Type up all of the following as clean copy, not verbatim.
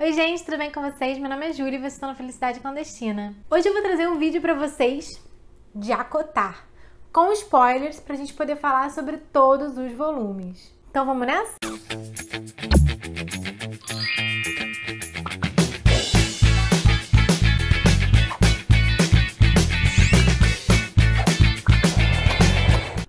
Oi gente, tudo bem com vocês? Meu nome é Júlia e vocês estão na Felicidade Clandestina. Hoje eu vou trazer um vídeo pra vocês de Acotar, com spoilers pra gente poder falar sobre todos os volumes. Então vamos nessa?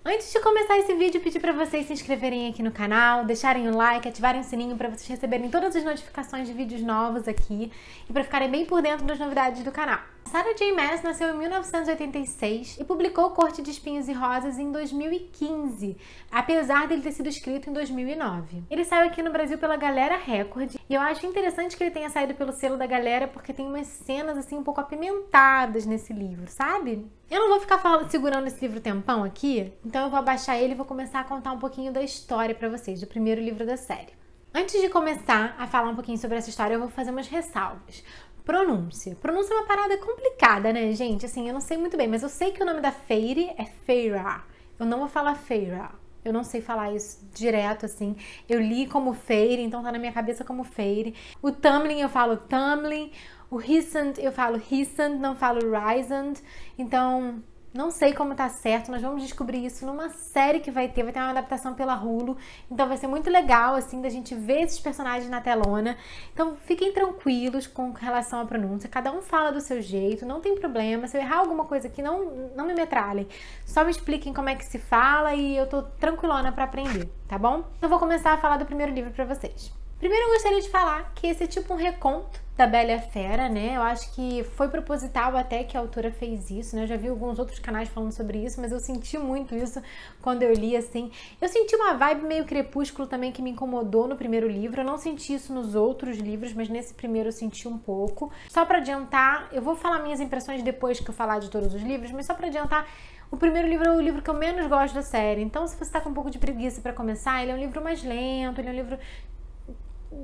Antes de começar esse vídeo, pedir para vocês se inscreverem aqui no canal, deixarem o like, ativarem o sininho para vocês receberem todas as notificações de vídeos novos aqui e para ficarem bem por dentro das novidades do canal. Sarah J. Maas nasceu em 1986 e publicou Corte de Espinhos e Rosas em 2015, apesar dele ter sido escrito em 2009. Ele saiu aqui no Brasil pela Galera Record e eu acho interessante que ele tenha saído pelo selo da Galera porque tem umas cenas assim um pouco apimentadas nesse livro, sabe? Eu não vou ficar segurando esse livro tempão aqui, então eu vou abaixar ele e vou começar a contar um pouquinho da história pra vocês, do primeiro livro da série. Antes de começar a falar um pouquinho sobre essa história, eu vou fazer umas ressalvas. Pronúncia. Pronúncia é uma parada complicada, né, gente? Assim, eu não sei muito bem, mas eu sei que o nome da Feyre é Feyre. Eu não vou falar Feyre. Eu não sei falar isso direto, assim. Eu li como Feyre, então tá na minha cabeça como Feyre. O Tamlin eu falo Tamlin. O Rhysand eu falo Rhysand, não falo Rysand. Então, não sei como tá certo. Nós vamos descobrir isso numa série que vai ter uma adaptação pela Hulu. Então vai ser muito legal, assim, da gente ver esses personagens na telona. Então fiquem tranquilos com relação à pronúncia. Cada um fala do seu jeito, não tem problema. Se eu errar alguma coisa aqui, não me metralhem. Só me expliquem como é que se fala e eu tô tranquilona pra aprender, tá bom? Então eu vou começar a falar do primeiro livro pra vocês. Primeiro eu gostaria de falar que esse é tipo um reconto da Bela e a Fera, né? Eu acho que foi proposital até que a autora fez isso, né? Eu já vi alguns outros canais falando sobre isso, mas eu senti muito isso quando eu li, assim. Eu senti uma vibe meio Crepúsculo também que me incomodou no primeiro livro. Eu não senti isso nos outros livros, mas nesse primeiro eu senti um pouco. Só pra adiantar, eu vou falar minhas impressões depois que eu falar de todos os livros, mas só pra adiantar, o primeiro livro é o livro que eu menos gosto da série. Então, se você tá com um pouco de preguiça pra começar, ele é um livro mais lento, ele é um livro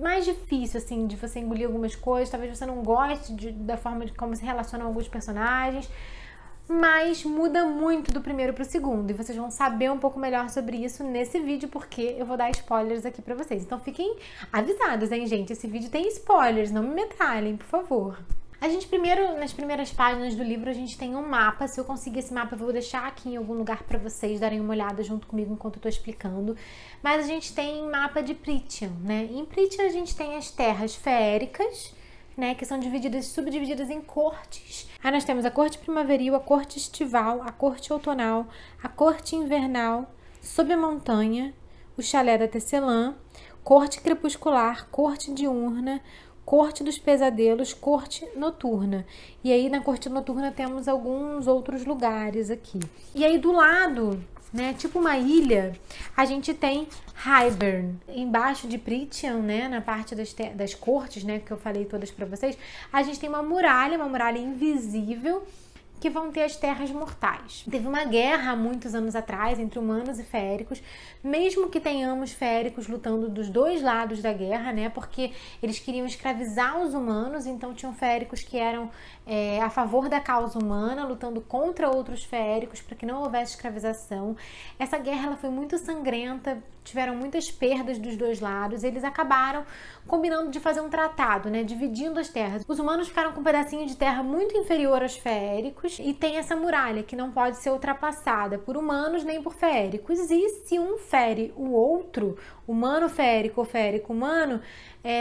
mais difícil, assim, de você engolir algumas coisas. Talvez você não goste da forma de como se relacionam alguns personagens, mas muda muito do primeiro pro segundo, e vocês vão saber um pouco melhor sobre isso nesse vídeo, porque eu vou dar spoilers aqui pra vocês. Então fiquem avisados, hein, gente? Esse vídeo tem spoilers, não me metralhem, por favor. A gente primeiro, nas primeiras páginas do livro, a gente tem um mapa. Se eu conseguir esse mapa, eu vou deixar aqui em algum lugar para vocês darem uma olhada junto comigo enquanto eu tô explicando. Mas a gente tem mapa de Prythian, né? Em Prythian a gente tem as terras feéricas, né? Que são subdivididas em cortes. Aí nós temos a corte primaveril, a corte estival, a corte outonal, a corte invernal, sob a montanha, o chalé da Tecelã, corte crepuscular, corte diurna, corte dos pesadelos, corte noturna. E aí na corte noturna temos alguns outros lugares aqui. E aí do lado, né, tipo uma ilha, a gente tem Hybern. Embaixo de Prythian, né, na parte das cortes, né, que eu falei todas pra vocês, a gente tem uma muralha invisível, que vão ter as terras mortais. Teve uma guerra há muitos anos atrás entre humanos e feéricos, mesmo que tenhamos feéricos lutando dos dois lados da guerra, né? Porque eles queriam escravizar os humanos, então tinham feéricos que eram a favor da causa humana, lutando contra outros feéricos para que não houvesse escravização. Essa guerra ela foi muito sangrenta, tiveram muitas perdas dos dois lados, eles acabaram combinando de fazer um tratado, né? Dividindo as terras. Os humanos ficaram com um pedacinho de terra muito inferior aos feéricos, e tem essa muralha que não pode ser ultrapassada por humanos nem por feéricos. E se um fere o outro, humano feérico ou feérico humano,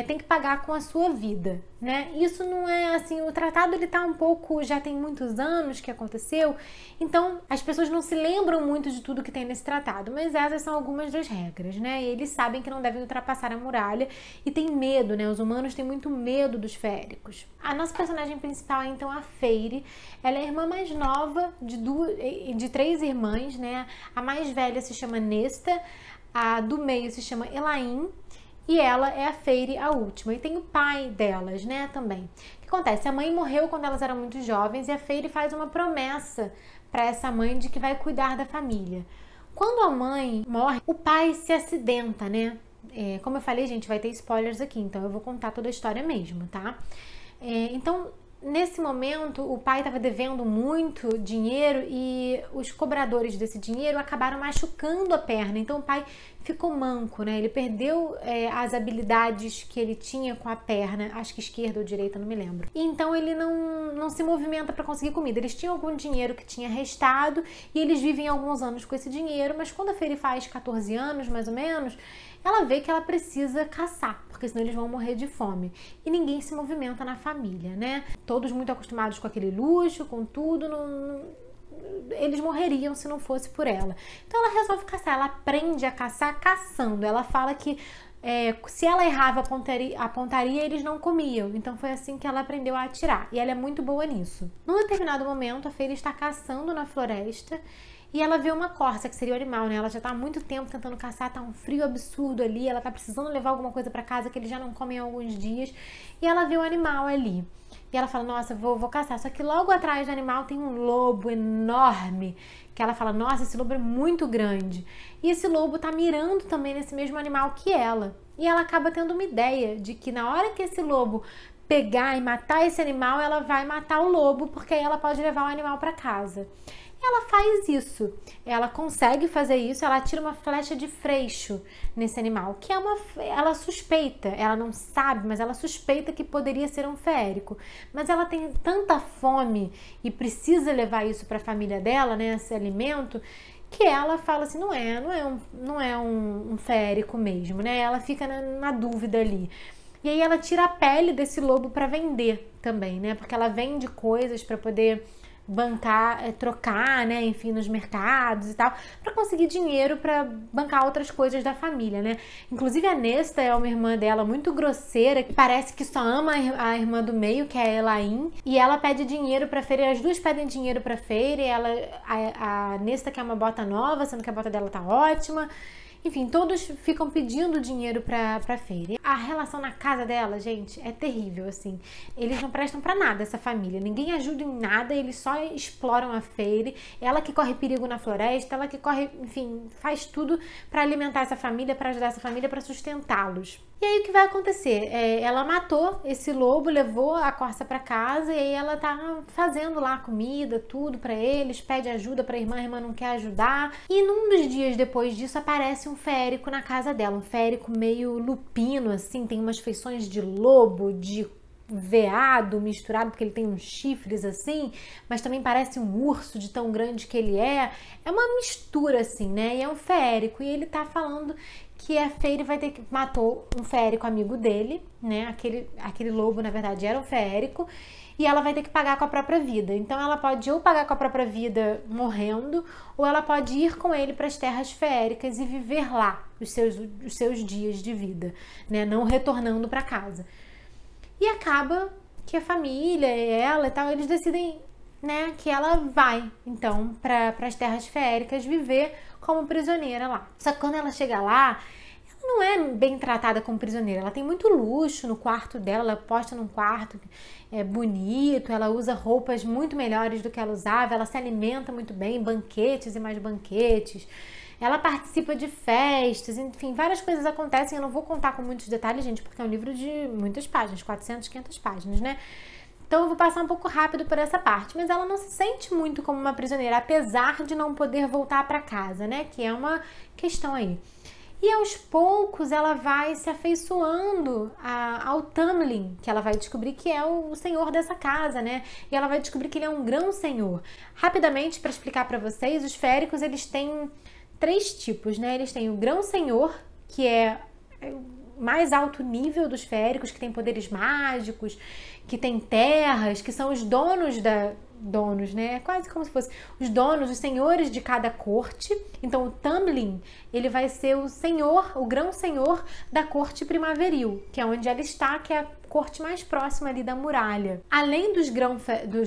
tem que pagar com a sua vida, né? Isso não é assim, o tratado ele tá um pouco, já tem muitos anos que aconteceu, então as pessoas não se lembram muito de tudo que tem nesse tratado, mas essas são algumas das regras, né? E eles sabem que não devem ultrapassar a muralha e tem medo, né? Os humanos têm muito medo dos feéricos. A nossa personagem principal é então a Feyre. Ela é a irmã mais nova de três irmãs, né? A mais velha se chama Nesta, a do meio se chama Elain, e ela é a Feyre, a última. E tem o pai delas, né, também. O que acontece? A mãe morreu quando elas eram muito jovens e a Feyre faz uma promessa para essa mãe de que vai cuidar da família. Quando a mãe morre, o pai se acidenta, né? Como eu falei, gente, vai ter spoilers aqui, então eu vou contar toda a história mesmo, tá? Então, nesse momento, o pai estava devendo muito dinheiro e os cobradores desse dinheiro acabaram machucando a perna. Então, o pai ficou manco, né? Ele perdeu as habilidades que ele tinha com a perna, acho que esquerda ou direita, não me lembro. E então, ele não se movimenta para conseguir comida. Eles tinham algum dinheiro que tinha restado e eles vivem alguns anos com esse dinheiro, mas quando a Fairy faz 14 anos, mais ou menos, ela vê que ela precisa caçar, porque senão eles vão morrer de fome. E ninguém se movimenta na família, né? Todos muito acostumados com aquele luxo, com tudo, eles morreriam se não fosse por ela. Então ela resolve caçar, ela aprende a caçar caçando. Ela fala que se ela errava a pontaria, eles não comiam. Então foi assim que ela aprendeu a atirar. E ela é muito boa nisso. Num determinado momento, a Fairy está caçando na floresta e ela vê uma corça, que seria o animal, né? Ela já tá há muito tempo tentando caçar, tá um frio absurdo ali, ela tá precisando levar alguma coisa pra casa que eles já não comem há alguns dias. E ela vê o animal ali. E ela fala, nossa, vou caçar. Só que logo atrás do animal tem um lobo enorme, que ela fala, nossa, esse lobo é muito grande. E esse lobo tá mirando também nesse mesmo animal que ela. E ela acaba tendo uma ideia de que na hora que esse lobo pegar e matar esse animal, ela vai matar o lobo, porque aí ela pode levar o animal pra casa. Ela faz isso, ela consegue fazer isso, ela tira uma flecha de freixo nesse animal, que ela suspeita, ela não sabe, mas ela suspeita que poderia ser um feérico. Mas ela tem tanta fome e precisa levar isso para a família dela, né, esse alimento, que ela fala assim, não é um feérico mesmo, né? Ela fica na dúvida ali. E aí ela tira a pele desse lobo para vender também, né? Porque ela vende coisas para poder bancar, trocar, né, enfim, nos mercados e tal, para conseguir dinheiro para bancar outras coisas da família, né? Inclusive a Nesta é uma irmã dela muito grosseira, que parece que só ama a irmã do meio, que é a Elaine, e ela pede dinheiro pra Fairy, as duas pedem dinheiro pra Fairy, a Nesta quer uma bota nova, sendo que a bota dela tá ótima. Enfim, todos ficam pedindo dinheiro pra Fairy. A relação na casa dela, gente, é terrível, assim. Eles não prestam pra nada, essa família. Ninguém ajuda em nada, eles só exploram a Fairy. Ela que corre perigo na floresta, ela que corre, enfim, faz tudo pra alimentar essa família, pra ajudar essa família, pra sustentá-los. E aí o que vai acontecer? Ela matou esse lobo, levou a corça pra casa e aí ela tá fazendo lá comida, tudo pra eles, pede ajuda pra irmã, a irmã não quer ajudar. E num dos dias depois disso aparece um feérico na casa dela, um feérico meio lupino, assim, tem umas feições de lobo, de veado misturado, porque ele tem uns chifres assim, mas também parece um urso de tão grande que ele é. É uma mistura assim, né? E é um feérico e ele tá falando que a Fairy vai ter que matou um feérico amigo dele, né? Aquele lobo, na verdade, era um feérico, e ela vai ter que pagar com a própria vida. Então ela pode ou pagar com a própria vida morrendo, ou ela pode ir com ele para as terras feéricas e viver lá os seus dias de vida, né? Não retornando para casa. E acaba que a família, ela e tal, eles decidem, né, que ela vai, então, para as terras feéricas viver como prisioneira lá. Só que quando ela chega lá, ela não é bem tratada como prisioneira. Ela tem muito luxo no quarto dela, ela posta num quarto bonito, ela usa roupas muito melhores do que ela usava, ela se alimenta muito bem, banquetes e mais banquetes. Ela participa de festas, enfim, várias coisas acontecem. Eu não vou contar com muitos detalhes, gente, porque é um livro de muitas páginas, 400, 500 páginas, né? Então eu vou passar um pouco rápido por essa parte, mas ela não se sente muito como uma prisioneira, apesar de não poder voltar para casa, né? Que é uma questão aí. E aos poucos ela vai se afeiçoando ao Tamlin, que ela vai descobrir que é o senhor dessa casa, né? E ela vai descobrir que ele é um grão-senhor. Rapidamente, para explicar para vocês, os feéricos, eles têm 3 tipos, né? Eles têm o grão-senhor, que é mais alto nível dos feéricos, que tem poderes mágicos, que tem terras, que são os donos né? Quase como se fosse os donos, os senhores de cada corte. Então o Tamlin, ele vai ser o senhor, o grão-senhor da corte primaveril, que é onde ela está, que é a corte mais próxima ali da muralha. Além dos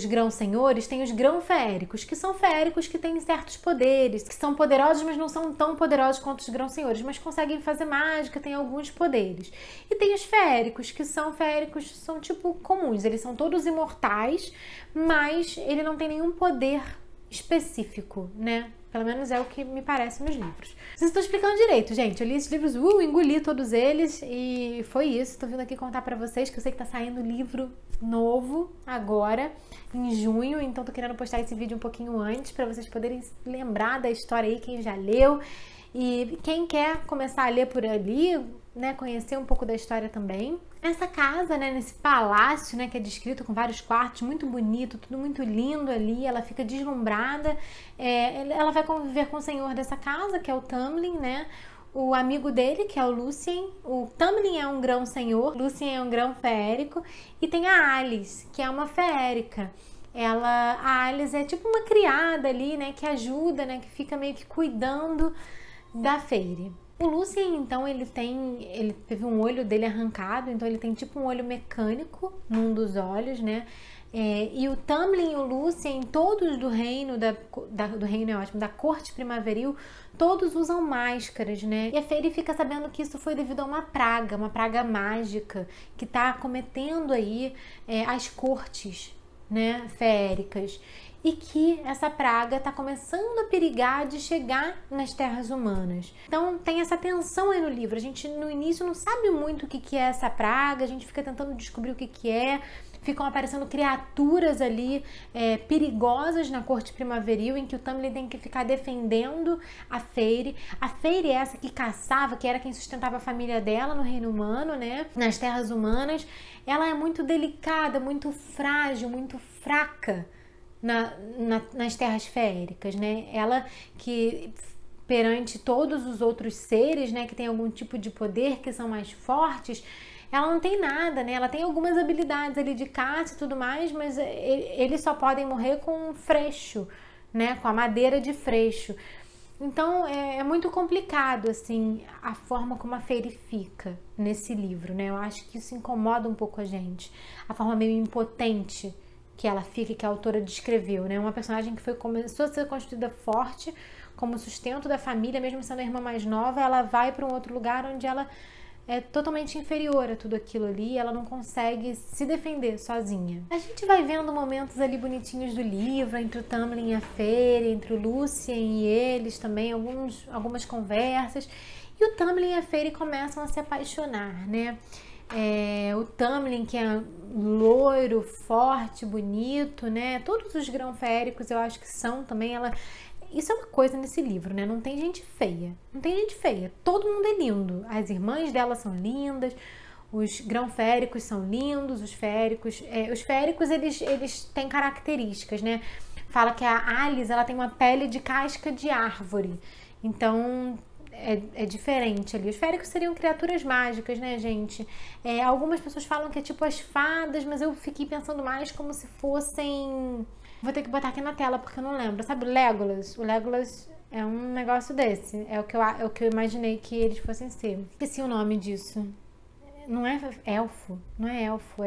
grão-senhores, tem os grão-feéricos, que são feéricos que têm certos poderes, que são poderosos, mas não são tão poderosos quanto os grão-senhores, mas conseguem fazer mágica, têm alguns poderes. E tem os feéricos, que são feéricos, são tipo comuns, eles são todos imortais, mas ele não tem nenhum poder específico, né? Pelo menos é o que me parece nos livros. Vocês estão explicando direito, gente. Eu li esses livros, engoli todos eles e foi isso. Tô vindo aqui contar pra vocês que eu sei que tá saindo livro novo agora, em junho. Então tô querendo postar esse vídeo um pouquinho antes pra vocês poderem lembrar da história aí, quem já leu. E quem quer começar a ler por ali, né, conhecer um pouco da história também. Essa casa, né, nesse palácio, né, que é descrito com vários quartos, muito bonito, tudo muito lindo ali, ela fica deslumbrada. Ela vai conviver com o senhor dessa casa, que é o Tamlin, né, o amigo dele, que é o Lucien. O Tamlin é um grão-senhor, Lucien é um grão-feérico, e tem a Alice, que é uma feérica. A Alice é tipo uma criada ali, né, que ajuda, né, que fica meio que cuidando da Feyre. O Lucien, então, ele teve um olho dele arrancado, então ele tem tipo um olho mecânico num dos olhos, né? E o Tamlin e o Lucien, todos do reino, do reino é ótimo, da corte primaveril, todos usam máscaras, né? E a Feyre fica sabendo que isso foi devido a uma praga mágica, que tá acometendo aí as cortes, né, feéricas. E que essa praga está começando a perigar de chegar nas terras humanas. Então tem essa tensão aí no livro. A gente no início não sabe muito o que é essa praga, a gente fica tentando descobrir o que é. Ficam aparecendo criaturas ali perigosas na corte primaveril, em que o Tamlin tem que ficar defendendo a Feyre. A Feyre é essa que caçava, que era quem sustentava a família dela no reino humano, né? Nas terras humanas. Ela é muito delicada, muito frágil, muito fraca nas terras feéricas, né? Ela que perante todos os outros seres, né, que tem algum tipo de poder, que são mais fortes, ela não tem nada, né? Ela tem algumas habilidades ali de caça e tudo mais, mas eles só podem morrer com freixo, né? Com a madeira de freixo. Então é muito complicado, assim, a forma como a Feyre fica nesse livro, né? Eu acho que isso incomoda um pouco a gente. A forma meio impotente que ela fica, que a autora descreveu, né? Uma personagem que começou a ser construída forte, como sustento da família, mesmo sendo a irmã mais nova, ela vai para um outro lugar onde ela é totalmente inferior a tudo aquilo ali, ela não consegue se defender sozinha. A gente vai vendo momentos ali bonitinhos do livro, entre o Tamlin e a Feyre, entre o Lucien e eles também, algumas conversas, e o Tamlin e a Feyre começam a se apaixonar, né? O Tamlin, que é loiro, forte, bonito, né? Todos os grão-feéricos eu acho que são também. Isso é uma coisa nesse livro, né? Não tem gente feia. Não tem gente feia. Todo mundo é lindo. As irmãs dela são lindas. Os grão-feéricos são lindos. Os feéricos... eles têm características, né? Fala que a Alice, ela tem uma pele de casca de árvore. Então... É diferente ali. Os feéricos seriam criaturas mágicas, né, gente? Algumas pessoas falam que é tipo as fadas, mas eu fiquei pensando mais como se fossem... Vou ter que botar aqui na tela porque eu não lembro. Sabe o Legolas? O Legolas é um negócio desse. É o que eu imaginei que eles fossem ser. Esqueci o nome disso. Não é elfo, não é elfo,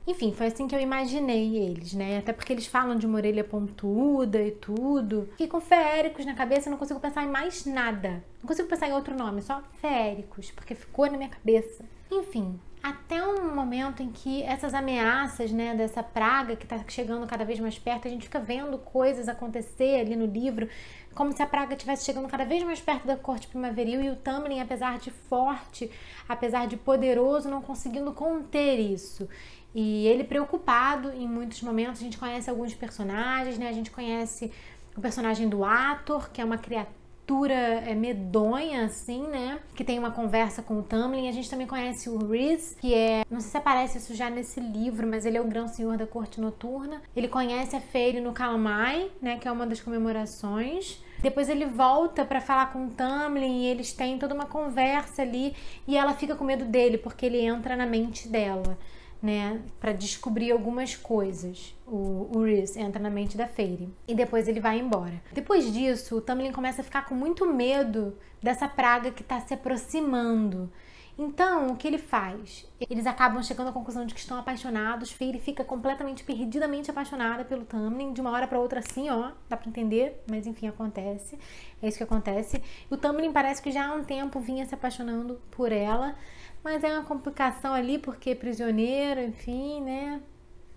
Enfim, foi assim que eu imaginei eles, né? Até porque eles falam de uma orelha pontuda e tudo. Fiquei com feéricos na cabeça e não consigo pensar em mais nada. Não consigo pensar em outro nome, só feéricos, porque ficou na minha cabeça. Enfim, até um momento em que essas ameaças, né, dessa praga que tá chegando cada vez mais perto, a gente fica vendo coisas acontecer ali no livro, como se a praga estivesse chegando cada vez mais perto da corte primaveril e o Tamlin, apesar de forte, apesar de poderoso, não conseguindo conter isso. E ele preocupado em muitos momentos. A gente conhece alguns personagens, né? A gente conhece o personagem do Ator, que é uma criatura medonha, assim, né? Que tem uma conversa com o Tamlin. A gente também conhece o Rhys, que não sei se aparece isso já nesse livro, mas ele é o grão-senhor da corte noturna. Ele conhece a Feyre no Calamai, né? Que é uma das comemorações. Depois ele volta pra falar com o Tamlin e eles têm toda uma conversa ali e ela fica com medo dele, porque ele entra na mente dela, né, para descobrir algumas coisas. O Rhys entra na mente da Feyre e depois ele vai embora. Depois disso, o Tamlin começa a ficar com muito medo dessa praga que está se aproximando. Então, o que ele faz? Eles acabam chegando à conclusão de que estão apaixonados. Feyre fica completamente, perdidamente apaixonada pelo Tamlin, de uma hora para outra assim, ó, dá pra entender, mas enfim, acontece. É isso que acontece. O Tamlin parece que já há um tempo vinha se apaixonando por ela, mas é uma complicação ali, porque prisioneiro, enfim, né?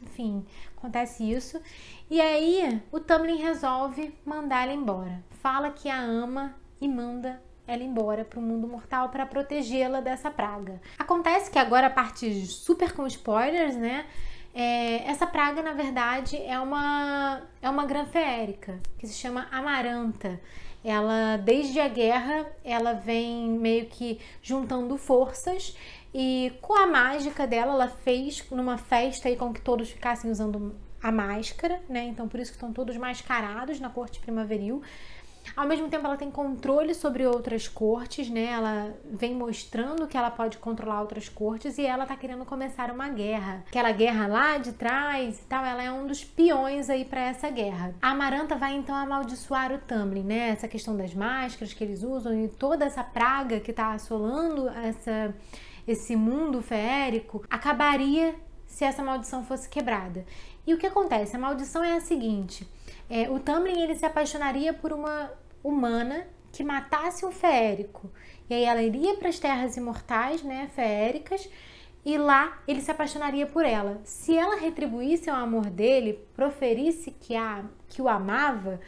enfim, acontece isso. E aí o Tamlin resolve mandar ela embora. Fala que a ama e manda ela embora para o mundo mortal para protegê-la dessa praga. Acontece que agora, a parte super com spoilers, né? Essa praga, na verdade, é uma grã feérica, que se chama Amaranta. Ela, desde a guerra, ela vem meio que juntando forças e com a mágica dela, ela fez numa festa aí com que todos ficassem usando a máscara, né? Então, por isso que estão todos mascarados na corte primaveril. Ao mesmo tempo, ela tem controle sobre outras cortes, né? Ela vem mostrando que ela pode controlar outras cortes e ela tá querendo começar uma guerra. Aquela guerra lá de trás e tal, ela é um dos peões aí para essa guerra. A Amaranta vai então amaldiçoar o Tamlin, né? Essa questão das máscaras que eles usam e toda essa praga que tá assolando esse mundo feérico acabaria se essa maldição fosse quebrada. E o que acontece? A maldição é a seguinte: o Tamlin, ele se apaixonaria por uma humana que matasse um feérico. E aí ela iria para as terras imortais, né, feéricas, e lá ele se apaixonaria por ela. Se ela retribuísse o amor dele, proferisse que o amava,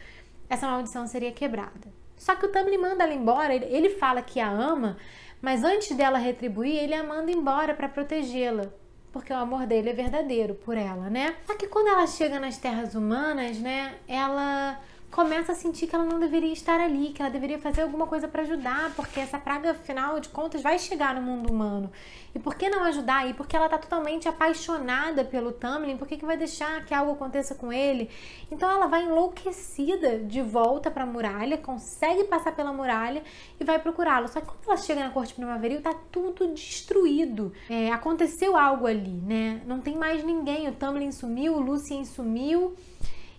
essa maldição seria quebrada. Só que o Tamlin manda ela embora, ele fala que a ama, mas antes dela retribuir, ele a manda embora para protegê-la, porque o amor dele é verdadeiro por ela, né? Só que quando ela chega nas terras humanas, né, ela começa a sentir que ela não deveria estar ali, que ela deveria fazer alguma coisa para ajudar, porque essa praga, afinal de contas, vai chegar no mundo humano. E por que não ajudar aí? Porque ela tá totalmente apaixonada pelo Tamlin, por que vai deixar que algo aconteça com ele? Então ela vai enlouquecida de volta para a muralha, consegue passar pela muralha e vai procurá-lo. Só que quando ela chega na corte primaveril, tá tudo destruído. Aconteceu algo ali, né? Não tem mais ninguém, o Tamlin sumiu, o Lucien sumiu.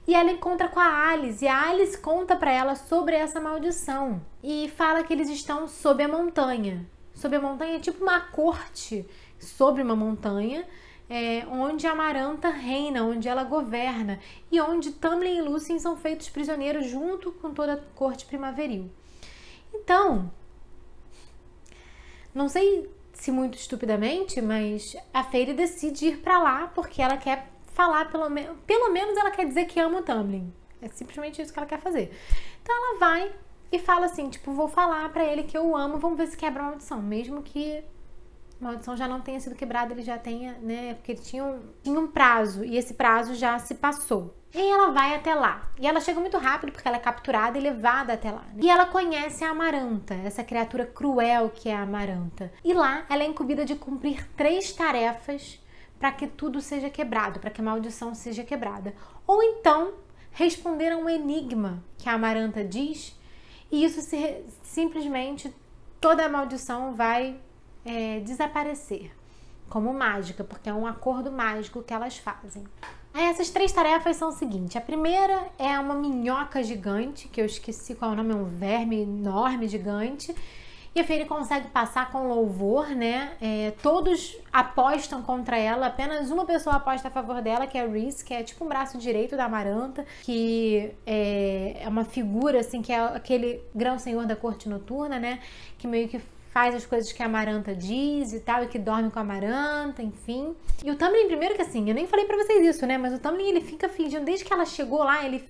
E ela encontra com a Alice, e a Alice conta para ela sobre essa maldição. E fala que eles estão sob a montanha. Sob a montanha é tipo uma corte sobre uma montanha, onde a Amaranta reina, onde ela governa. E onde Tamlin e Lucien são feitos prisioneiros junto com toda a corte primaveril. Então, não sei se muito estupidamente, mas a Feyre decide ir para lá porque ela quer falar, pelo menos ela quer dizer que ama o Tamlin. É simplesmente isso que ela quer fazer. Então ela vai e fala assim, tipo, vou falar pra ele que eu o amo, vamos ver se quebra a maldição. Mesmo que a maldição já não tenha sido quebrada, ele já tenha, né, porque ele tinha um prazo, e esse prazo já se passou. E aí ela vai até lá. E ela chega muito rápido, porque ela é capturada e levada até lá, né? E ela conhece a Amaranta, essa criatura cruel que é a Amaranta. E lá ela é incumbida de cumprir 3 tarefas para que tudo seja quebrado, para que a maldição seja quebrada. Ou então, responder a um enigma que a Amaranta diz, e isso simplesmente, toda a maldição vai desaparecer, como mágica, porque é um acordo mágico que elas fazem. Aí essas 3 tarefas são o seguinte: a primeira é uma minhoca gigante, que eu esqueci qual é o nome, é um verme enorme, gigante, e a Feyre consegue passar com louvor, né? Todos apostam contra ela, apenas uma pessoa aposta a favor dela, que é a Rhys, que é tipo um braço direito da Amaranta, que é uma figura, assim, que é aquele grão-senhor da corte noturna, né? Que meio que faz as coisas que a Amaranta diz e tal, e que dorme com a Amaranta, enfim. E o Tamlin, primeiro que assim, eu nem falei pra vocês isso, né? Mas o Tamlin, ele fica fingindo, desde que ela chegou lá, ele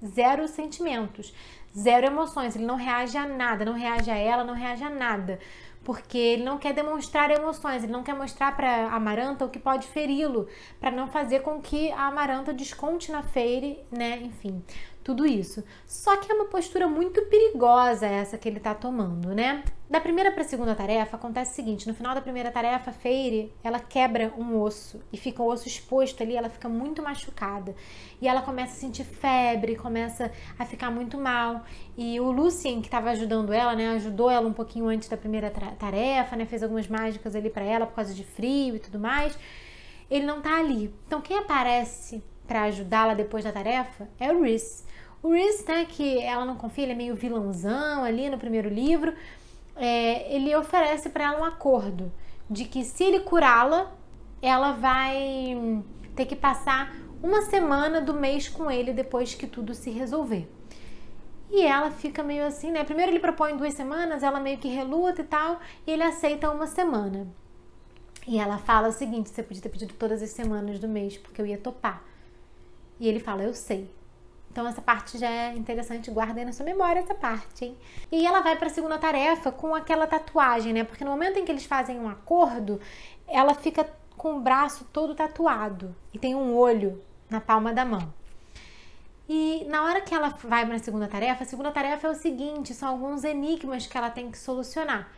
0 sentimentos. 0 emoções, ele não reage a nada, não reage a ela, não reage a nada, porque ele não quer demonstrar emoções, ele não quer mostrar para Amaranta o que pode feri-lo, para não fazer com que a Amaranta desconte na Feyre, né, enfim, tudo isso. Só que é uma postura muito perigosa essa que ele tá tomando, né? Da primeira para a segunda tarefa acontece o seguinte: no final da primeira tarefa, a Feyre, ela quebra um osso e fica o osso exposto ali, ela fica muito machucada e ela começa a sentir febre, começa a ficar muito mal. E o Lucien, que estava ajudando ela, né, ajudou ela um pouquinho antes da primeira tarefa, né, fez algumas mágicas ali para ela por causa de frio e tudo mais. Ele não tá ali. Então quem aparece para ajudá-la depois da tarefa é o Rhys. O Rhys, né, que ela não confia, ele é meio vilãozão ali no primeiro livro. Ele oferece para ela um acordo de que se ele curá-la, ela vai ter que passar uma semana do mês com ele depois que tudo se resolver. E ela fica meio assim, né? Primeiro ele propõe 2 semanas, ela meio que reluta e tal, e ele aceita uma semana. E ela fala o seguinte: você podia ter pedido todas as semanas do mês, porque eu ia topar. E ele fala: eu sei. Então essa parte já é interessante, guarda aí na sua memória essa parte, hein? E ela vai para a segunda tarefa com aquela tatuagem, né? Porque no momento em que eles fazem um acordo, ela fica com o braço todo tatuado e tem um olho na palma da mão. E na hora que ela vai para a segunda tarefa é o seguinte: são alguns enigmas que ela tem que solucionar.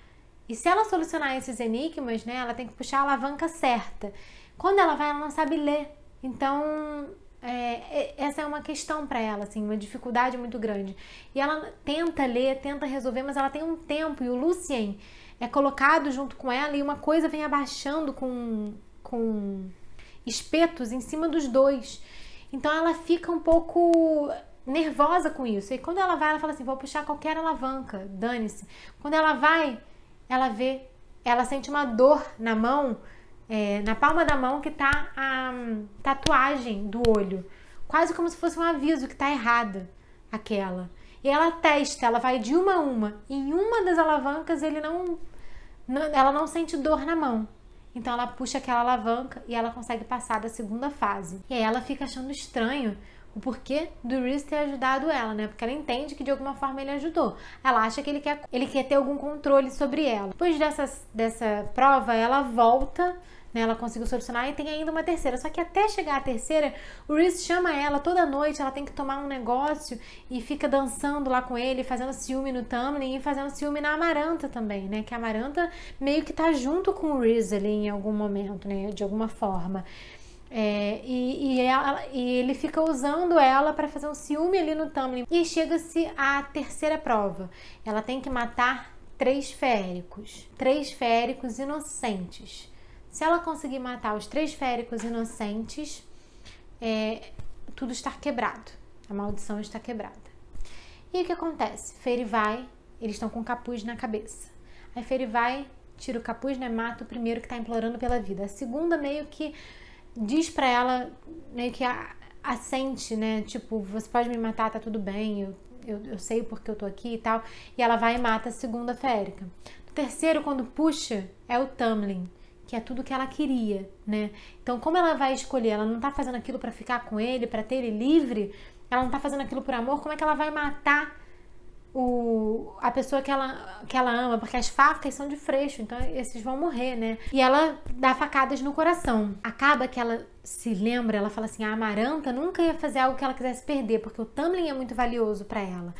E se ela solucionar esses enigmas, né, ela tem que puxar a alavanca certa. Quando ela vai, ela não sabe ler. Então, essa é uma questão para ela, assim, uma dificuldade muito grande. E ela tenta ler, tenta resolver, mas ela tem um tempo. E o Lucien é colocado junto com ela e uma coisa vem abaixando com espetos em cima dos dois. Então, ela fica um pouco nervosa com isso. E quando ela vai, ela fala assim: vou puxar qualquer alavanca, dane-se. Quando ela vai, ela sente uma dor na mão, na palma da mão, que tá a tatuagem do olho. Quase como se fosse um aviso que tá errada aquela. E ela testa, ela vai de uma a uma. E em uma das alavancas ela não sente dor na mão. Então ela puxa aquela alavanca e ela consegue passar da segunda fase. E aí ela fica achando estranho o porquê do Reese ter ajudado ela, né? Porque ela entende que de alguma forma ele ajudou. Ela acha que ele quer ter algum controle sobre ela. Depois dessa prova, ela volta, né? Ela conseguiu solucionar e tem ainda uma terceira. Só que até chegar à terceira, o Reese chama ela toda noite, ela tem que tomar um negócio e fica dançando lá com ele, fazendo ciúme no Tamlin e fazendo ciúme na Amaranta também, né? Que a Amaranta meio que tá junto com o Reese ali em algum momento, né? De alguma forma. E ele fica usando ela para fazer um ciúme ali no Tamlin. E chega-se à terceira prova. Ela tem que matar 3 féricos. 3 féricos inocentes. Se ela conseguir matar os 3 féricos inocentes, tudo está quebrado. A maldição está quebrada. E o que acontece? Fairy vai, eles estão com um capuz na cabeça. Aí Fairy vai, tira o capuz, né? Mata o primeiro que está implorando pela vida. A segunda meio que diz pra ela, meio que assente, né? Tipo, você pode me matar, tá tudo bem, eu sei porque eu tô aqui e tal. E ela vai e mata a segunda férica. O terceiro, quando puxa, é o Tamlin, que é tudo que ela queria, né? Então, como ela vai escolher? Ela não tá fazendo aquilo pra ficar com ele, pra ter ele livre, ela não tá fazendo aquilo por amor, como é que ela vai matar a pessoa que ela ama? Porque as facas são de freixo, então esses vão morrer, né? E ela dá facadas no coração. Acaba que ela se lembra, ela fala assim: a Amaranta nunca ia fazer algo que ela quisesse perder, porque o Tamlin é muito valioso pra ela.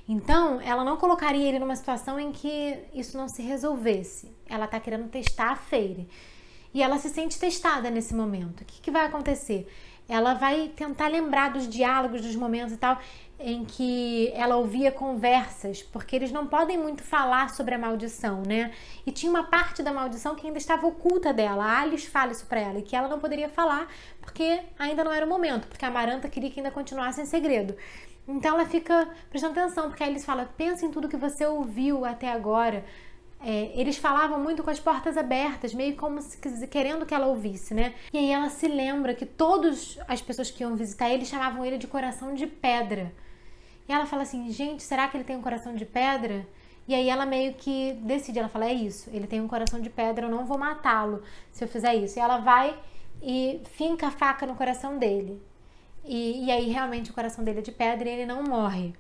Então, ela não colocaria ele numa situação em que isso não se resolvesse. Ela tá querendo testar a Fairy. E ela se sente testada nesse momento. O que vai acontecer? Ela vai tentar lembrar dos diálogos, dos momentos e tal, em que ela ouvia conversas, porque eles não podem muito falar sobre a maldição, né? E tinha uma parte da maldição que ainda estava oculta dela. A Alice fala isso pra ela, e que ela não poderia falar, porque ainda não era o momento, porque a Amaranta queria que ainda continuasse em segredo. Então ela fica prestando atenção, porque a Alice fala: pensa em tudo que você ouviu até agora. Eles falavam muito com as portas abertas, meio como se querendo que ela ouvisse, né? E aí ela se lembra que todas as pessoas que iam visitar ele chamavam ele de coração de pedra. E ela fala assim: gente, será que ele tem um coração de pedra? E aí ela meio que decide, ela fala: é isso, ele tem um coração de pedra, eu não vou matá-lo se eu fizer isso. E ela vai e finca a faca no coração dele. E aí realmente o coração dele é de pedra e ele não morre.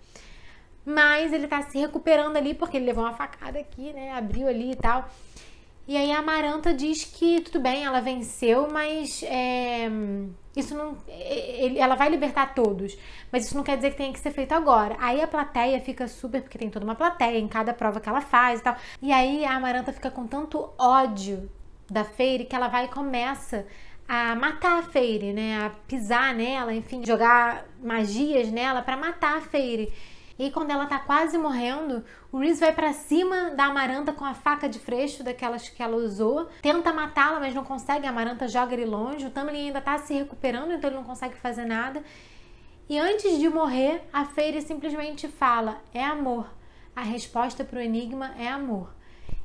Mas ele tá se recuperando ali, porque ele levou uma facada aqui, né? Abriu ali e tal. E aí a Amaranta diz que tudo bem, ela venceu, mas isso não... ela vai libertar todos, mas isso não quer dizer que tenha que ser feito agora. Aí a plateia fica super... porque tem toda uma plateia em cada prova que ela faz e tal. E aí a Amaranta fica com tanto ódio da Fairy que ela vai e começa a matar a Fairy, né? A pisar nela, enfim, jogar magias nela pra matar a Fairy. E quando ela tá quase morrendo, o Reese vai pra cima da Amaranta com a faca de freixo, daquelas que ela usou. Tenta matá-la, mas não consegue. A Amaranta joga ele longe. O Tamlin ainda tá se recuperando, então ele não consegue fazer nada. E antes de morrer, a Fairy simplesmente fala: é amor. A resposta pro enigma é amor.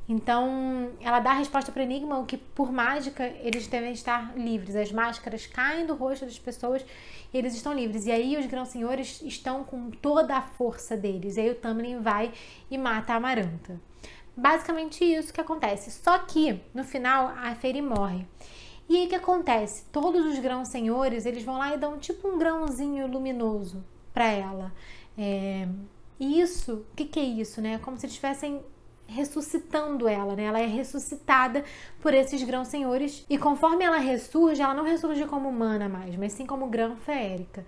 Então, ela dá a resposta para o enigma, o que, por mágica, eles devem estar livres. As máscaras caem do rosto das pessoas e eles estão livres. E aí os grão-senhores estão com toda a força deles. E aí o Tamlin vai e mata a Amaranta. basicamente isso que acontece. Só que, no final, a Fairy morre. E aí o que acontece? Todos os grãos senhores, eles vão lá e dão tipo um grãozinho luminoso para ela. E isso, o que é isso, né? É como se eles estivessem ressuscitando ela, né? Ela é ressuscitada por esses grãos senhores e conforme ela ressurge, ela não ressurge como humana mais, mas sim como grã feérica.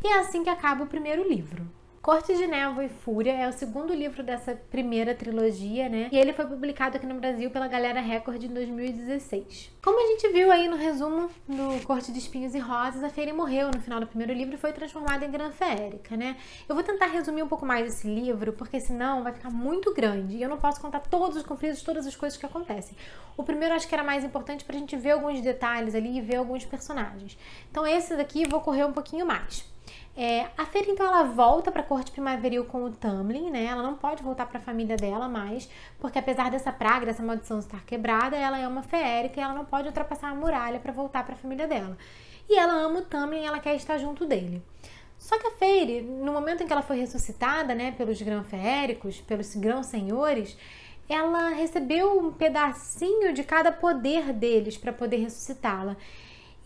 E é assim que acaba o primeiro livro. Corte de Névoa e Fúria é o segundo livro dessa primeira trilogia, né? E ele foi publicado aqui no Brasil pela Galera Record em 2016. Como a gente viu aí no resumo do Corte de Espinhos e Rosas, a Fairy morreu no final do primeiro livro e foi transformada em grã feérica, né? Eu vou tentar resumir um pouco mais esse livro, porque senão vai ficar muito grande e eu não posso contar todos os conflitos, todas as coisas que acontecem. O primeiro acho que era mais importante pra gente ver alguns detalhes ali e ver alguns personagens. Então esse daqui eu vou correr um pouquinho mais. A Fairy, então, ela volta para a corte primaveril com o Tamlin, né? Ela não pode voltar para a família dela mais, porque apesar dessa praga, dessa maldição estar quebrada, ela é uma feérica e ela não pode ultrapassar a muralha para voltar para a família dela. E ela ama o Tamlin e ela quer estar junto dele. Só que a Fairy, no momento em que ela foi ressuscitada, né, pelos grãos feéricos, pelos grãos senhores, ela recebeu um pedacinho de cada poder deles para poder ressuscitá-la.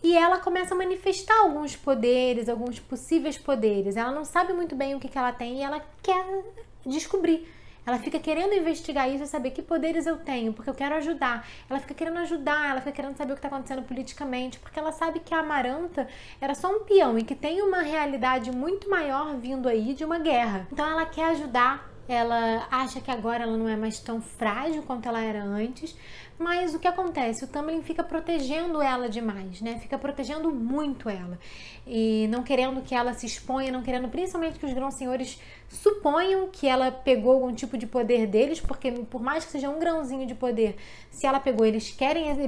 E ela começa a manifestar alguns poderes, alguns possíveis poderes. Ela não sabe muito bem o que ela tem e ela quer descobrir. Ela fica querendo investigar isso e saber que poderes eu tenho, porque eu quero ajudar. Ela fica querendo ajudar, ela fica querendo saber o que está acontecendo politicamente, porque ela sabe que a Amaranta era só um peão e que tem uma realidade muito maior vindo aí de uma guerra. Então ela quer ajudar. Ela acha que agora ela não é mais tão frágil quanto ela era antes, mas o que acontece? O Tamlin fica protegendo ela demais, né? Fica protegendo muito ela e não querendo que ela se exponha, não querendo principalmente que os grãos senhores suponham que ela pegou algum tipo de poder deles, porque por mais que seja um grãozinho de poder, se ela pegou, eles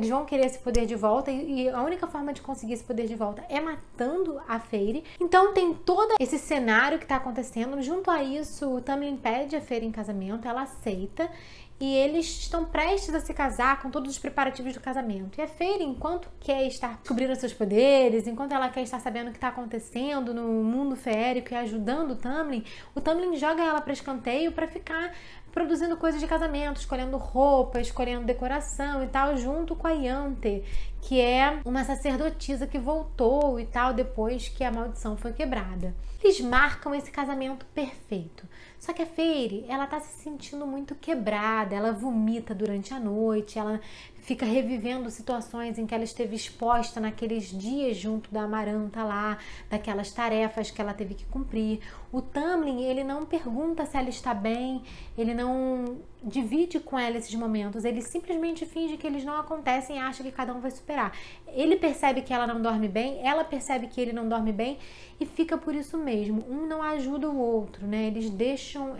vão querer esse poder de volta e a única forma de conseguir esse poder de volta é matando a Fairy. Então tem todo esse cenário que está acontecendo. Junto a isso, o Tamlin pede a Fairy em casamento, ela aceita. E eles estão prestes a se casar com todos os preparativos do casamento. E a Fairy, enquanto quer estar descobrindo seus poderes, enquanto ela quer estar sabendo o que está acontecendo no mundo feérico e ajudando o Tamlin joga ela para escanteio para ficar produzindo coisas de casamento, escolhendo roupa, escolhendo decoração e tal, junto com a Ianthe, que é uma sacerdotisa que voltou e tal depois que a maldição foi quebrada. Eles marcam esse casamento perfeito. Só que a Fairy, ela tá se sentindo muito quebrada, ela vomita durante a noite, ela fica revivendo situações em que ela esteve exposta naqueles dias junto da Amaranta lá, daquelas tarefas que ela teve que cumprir. O Tamlin, ele não pergunta se ela está bem, ele não divide com ela esses momentos, ele simplesmente finge que eles não acontecem e acha que cada um vai superar. Ele percebe que ela não dorme bem, ela percebe que ele não dorme bem e fica por isso mesmo. Um não ajuda o outro, né? Eles deixam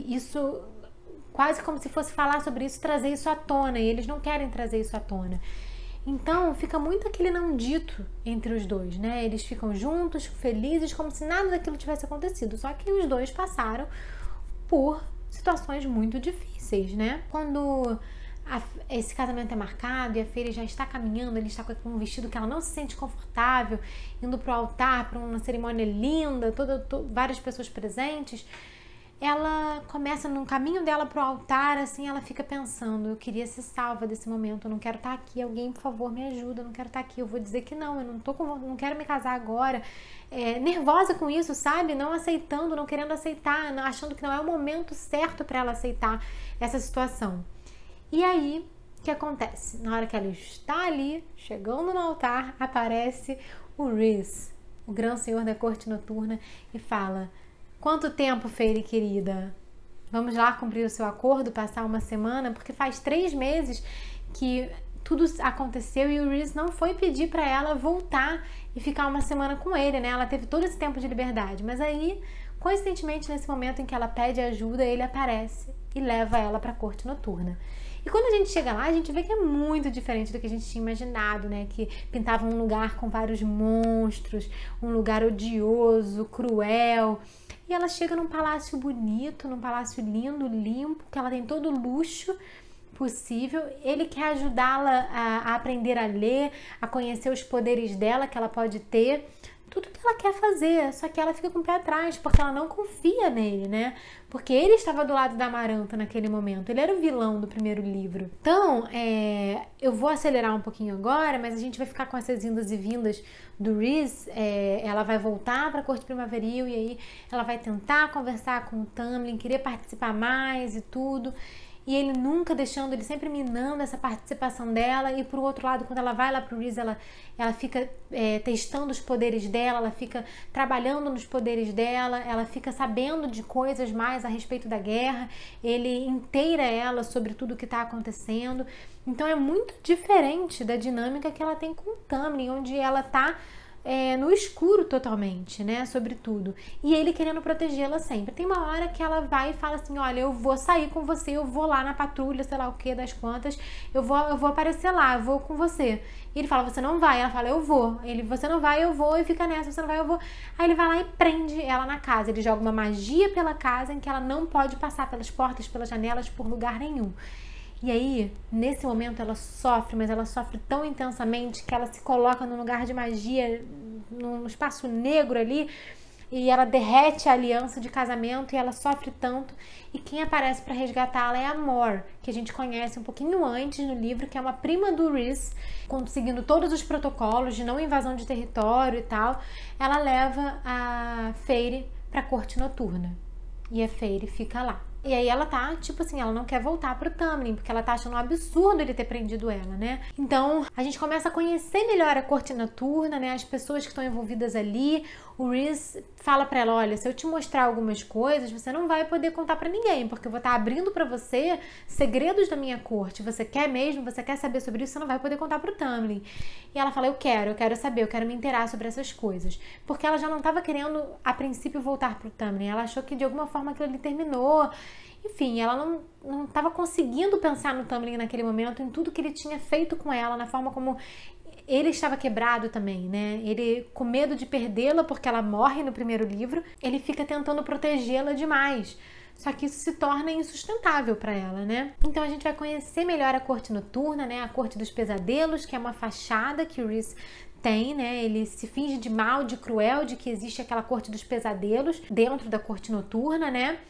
isso quase como se fosse falar sobre isso, trazer isso à tona, e eles não querem trazer isso à tona. Então, fica muito aquele não dito entre os dois, né? Eles ficam juntos, felizes, como se nada daquilo tivesse acontecido. Só que os dois passaram por situações muito difíceis, né? Quando esse casamento é marcado e a Fairy já está caminhando, ele está com um vestido que ela não se sente confortável, indo para o altar, para uma cerimônia linda, várias pessoas presentes. Ela começa no caminho dela pro altar, assim, ela fica pensando, eu queria ser salva desse momento, eu não quero estar aqui, alguém, por favor, me ajuda, eu não quero estar aqui, eu vou dizer que não, eu não quero me casar agora, nervosa com isso, sabe? Não aceitando, não querendo aceitar, achando que não é o momento certo para ela aceitar essa situação. E aí, o que acontece? Na hora que ela está ali, chegando no altar, aparece o Rhys, o grão senhor da corte noturna, e fala: quanto tempo, Fairy querida? Vamos lá cumprir o seu acordo, passar uma semana? Porque faz 3 meses que tudo aconteceu e o Rhys não foi pedir para ela voltar e ficar uma semana com ele, né? Ela teve todo esse tempo de liberdade. Mas aí, coincidentemente, nesse momento em que ela pede ajuda, ele aparece e leva ela para a corte noturna. E quando a gente chega lá, a gente vê que é muito diferente do que a gente tinha imaginado, né? Que pintava um lugar com vários monstros, um lugar odioso, cruel. E ela chega num palácio bonito, num palácio lindo, limpo, que ela tem todo o luxo possível. Ele quer ajudá-la a aprender a ler, a conhecer os poderes dela que ela pode ter, tudo que ela quer fazer, só que ela fica com o pé atrás, porque ela não confia nele, né? Porque ele estava do lado da Amaranta naquele momento, ele era o vilão do primeiro livro. Então, eu vou acelerar um pouquinho agora, mas a gente vai ficar com essas indas e vindas do Rhys. Ela vai voltar para a Corte Primaveril e aí ela vai tentar conversar com o Tamlin, querer participar mais e tudo. E ele nunca deixando, ele sempre minando essa participação dela. E por outro lado, quando ela vai lá pro Rhys, ela fica testando os poderes dela, ela fica trabalhando nos poderes dela, ela fica sabendo de coisas mais a respeito da guerra. Ele inteira ela sobre tudo o que está acontecendo. Então é muito diferente da dinâmica que ela tem com o Tamlin, onde ela tá no escuro totalmente, né, sobre tudo. E ele querendo protegê-la sempre. Tem uma hora que ela vai e fala assim, olha, eu vou sair com você, eu vou lá na patrulha, sei lá o que, das quantas, eu vou aparecer lá, eu vou com você. E ele fala, você não vai. Ela fala, eu vou. Ele, você não vai, eu vou. E fica nessa, você não vai, eu vou. Aí ele vai lá e prende ela na casa. Ele joga uma magia pela casa em que ela não pode passar pelas portas, pelas janelas, por lugar nenhum. E aí, nesse momento, ela sofre, mas ela sofre tão intensamente que ela se coloca num lugar de magia, num espaço negro ali, e ela derrete a aliança de casamento e ela sofre tanto. E quem aparece para resgatá-la é a Mor, que a gente conhece um pouquinho antes no livro, que é uma prima do Rhys, seguindo todos os protocolos de não invasão de território e tal. Ela leva a Feyre para a Corte Noturna e a Feyre fica lá. E aí ela tá, tipo assim, ela não quer voltar pro Tamlin, porque ela tá achando um absurdo ele ter prendido ela, né? Então, a gente começa a conhecer melhor a Corte Noturna, né? As pessoas que estão envolvidas ali. O Rhys fala pra ela, olha, se eu te mostrar algumas coisas, você não vai poder contar pra ninguém, porque eu vou estar abrindo pra você segredos da minha corte. Você quer mesmo? Você quer saber sobre isso? Você não vai poder contar pro Tamlin. E ela fala, eu quero saber, eu quero me inteirar sobre essas coisas. Porque ela já não tava querendo, a princípio, voltar pro Tamlin. Ela achou que, de alguma forma, aquilo ali terminou. Enfim, ela não estava conseguindo pensar no Tamlin naquele momento, em tudo que ele tinha feito com ela, na forma como ele estava quebrado também, né? Ele, com medo de perdê-la, porque ela morre no primeiro livro, ele fica tentando protegê-la demais. Só que isso se torna insustentável para ela, né? Então a gente vai conhecer melhor a Corte Noturna, né? A Corte dos Pesadelos, que é uma fachada que o Rhys tem, né? Ele se finge de mal, de cruel, de que existe aquela Corte dos Pesadelos dentro da Corte Noturna, né?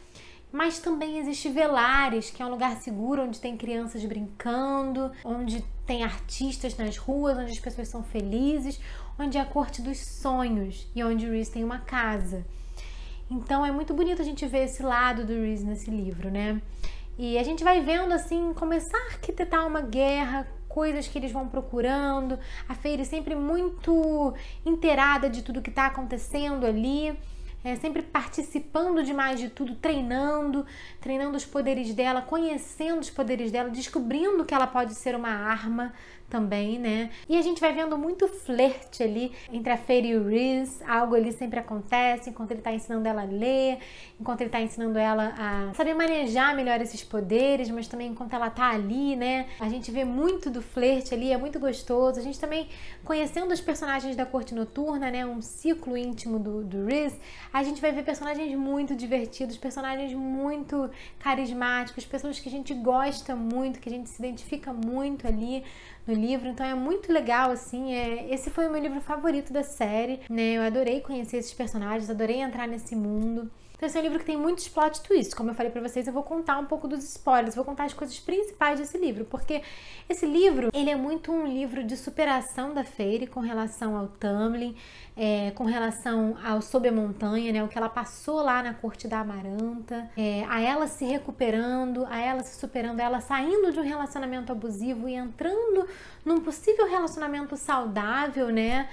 Mas também existe Velares, que é um lugar seguro, onde tem crianças brincando, onde tem artistas nas ruas, onde as pessoas são felizes, onde é a corte dos sonhos e onde o Rhys tem uma casa. Então é muito bonito a gente ver esse lado do Rhys nesse livro, né? E a gente vai vendo, assim, começar a arquitetar uma guerra, coisas que eles vão procurando, a Feyre sempre muito inteirada de tudo que está acontecendo ali, sempre participando demais de tudo, treinando os poderes dela, conhecendo os poderes dela, descobrindo que ela pode ser uma arma também, né? E a gente vai vendo muito flerte ali entre a Feyre e o Rhys, algo ali sempre acontece, enquanto ele tá ensinando ela a ler, enquanto ele tá ensinando ela a saber manejar melhor esses poderes, mas também enquanto ela tá ali, né? A gente vê muito do flerte ali, é muito gostoso. A gente também, conhecendo os personagens da Corte Noturna, né? Um ciclo íntimo do Rhys, a gente vai ver personagens muito divertidos, personagens muito carismáticos, pessoas que a gente gosta muito, que a gente se identifica muito ali no livro, então é muito legal, assim, esse foi o meu livro favorito da série, né, eu adorei conhecer esses personagens, adorei entrar nesse mundo. Então esse é um livro que tem muitos plot twists, como eu falei pra vocês, eu vou contar um pouco dos spoilers, vou contar as coisas principais desse livro, porque esse livro, ele é muito um livro de superação da Feyre com relação ao Tamlin, com relação ao Sob a Montanha, né, o que ela passou lá na corte da Amaranta, a ela se recuperando, a ela se superando, a ela saindo de um relacionamento abusivo e entrando num possível relacionamento saudável, né,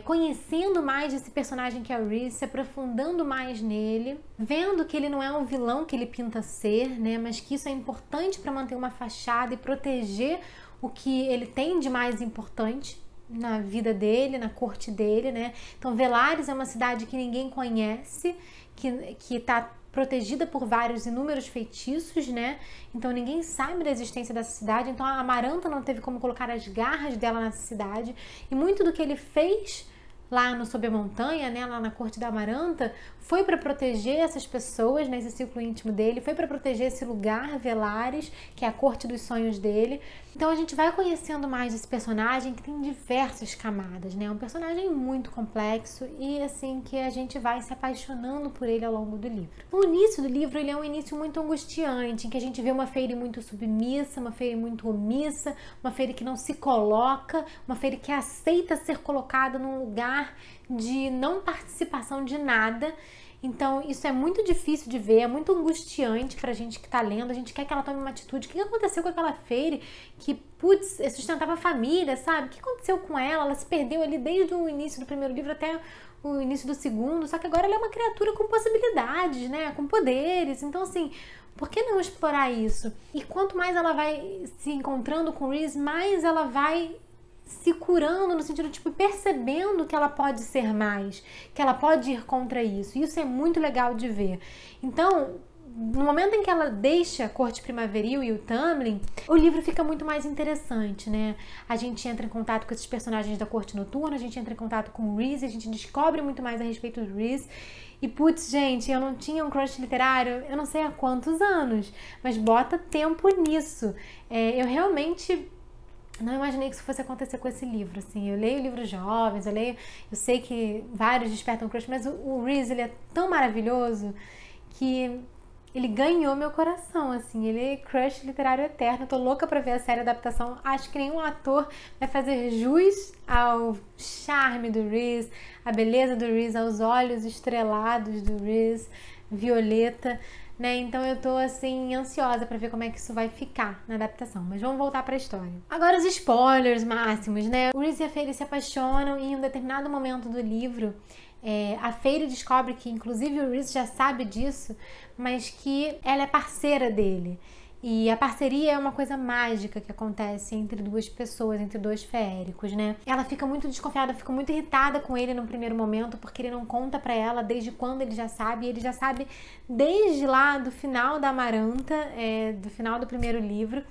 conhecendo mais desse personagem que é o Rhys, se aprofundando mais nele, vendo que ele não é um vilão que ele pinta ser, né, mas que isso é importante para manter uma fachada e proteger o que ele tem de mais importante na vida dele, na corte dele, né? Então Velares é uma cidade que ninguém conhece, que tá protegida por vários inúmeros feitiços, né? Então ninguém sabe da existência dessa cidade, então a Amaranta não teve como colocar as garras dela nessa cidade, e muito do que ele fez lá no Sob a Montanha, né, lá na corte da Amaranta, foi para proteger essas pessoas, né, esse círculo íntimo dele, foi para proteger esse lugar, Velares, que é a corte dos sonhos dele. Então a gente vai conhecendo mais esse personagem que tem diversas camadas, né, é um personagem muito complexo e assim que a gente vai se apaixonando por ele ao longo do livro. O início do livro, ele é um início muito angustiante, em que a gente vê uma Feyre muito submissa, uma Feyre muito omissa, uma Feyre que não se coloca, uma Feyre que aceita ser colocada num lugar de não participação de nada. Então isso é muito difícil de ver, é muito angustiante pra gente que tá lendo, a gente quer que ela tome uma atitude. O que aconteceu com aquela Feyre que, putz, sustentava a família, sabe? O que aconteceu com ela? Ela se perdeu ali desde o início do primeiro livro até o início do segundo, só que agora ela é uma criatura com possibilidades, né? Com poderes, então assim, por que não explorar isso? E quanto mais ela vai se encontrando com o Rhys, mais ela vai se curando no sentido, tipo, percebendo que ela pode ser mais, que ela pode ir contra isso. Isso é muito legal de ver. Então, no momento em que ela deixa a Corte Primaveril e o Tamlin, o livro fica muito mais interessante, né? A gente entra em contato com esses personagens da Corte Noturna, a gente entra em contato com o Rhys, a gente descobre muito mais a respeito do Rhys. E putz, gente, eu não tinha um crush literário, eu não sei há quantos anos, mas bota tempo nisso. Eu realmente não imaginei que isso fosse acontecer com esse livro, assim. Eu leio livros jovens, eu sei que vários despertam crush, mas o Rhys, ele é tão maravilhoso que ele ganhou meu coração, assim. Ele é crush literário eterno. Eu tô louca pra ver a série adaptação. Acho que nenhum ator vai fazer jus ao charme do Rhys, a beleza do Rhys, aos olhos estrelados do Rhys, violeta, né? Então eu tô assim ansiosa pra ver como é que isso vai ficar na adaptação, mas vamos voltar pra história. Agora os spoilers máximos, né? O Rhys e a Feyre se apaixonam e em um determinado momento do livro a Feyre descobre que inclusive o Rhys já sabe disso, mas que ela é parceira dele. E a parceria é uma coisa mágica que acontece entre duas pessoas, entre dois feéricos, né? Ela fica muito desconfiada, fica muito irritada com ele no primeiro momento, porque ele não conta pra ela desde quando ele já sabe. E ele já sabe desde lá do final da Amaranta, do final do primeiro livro,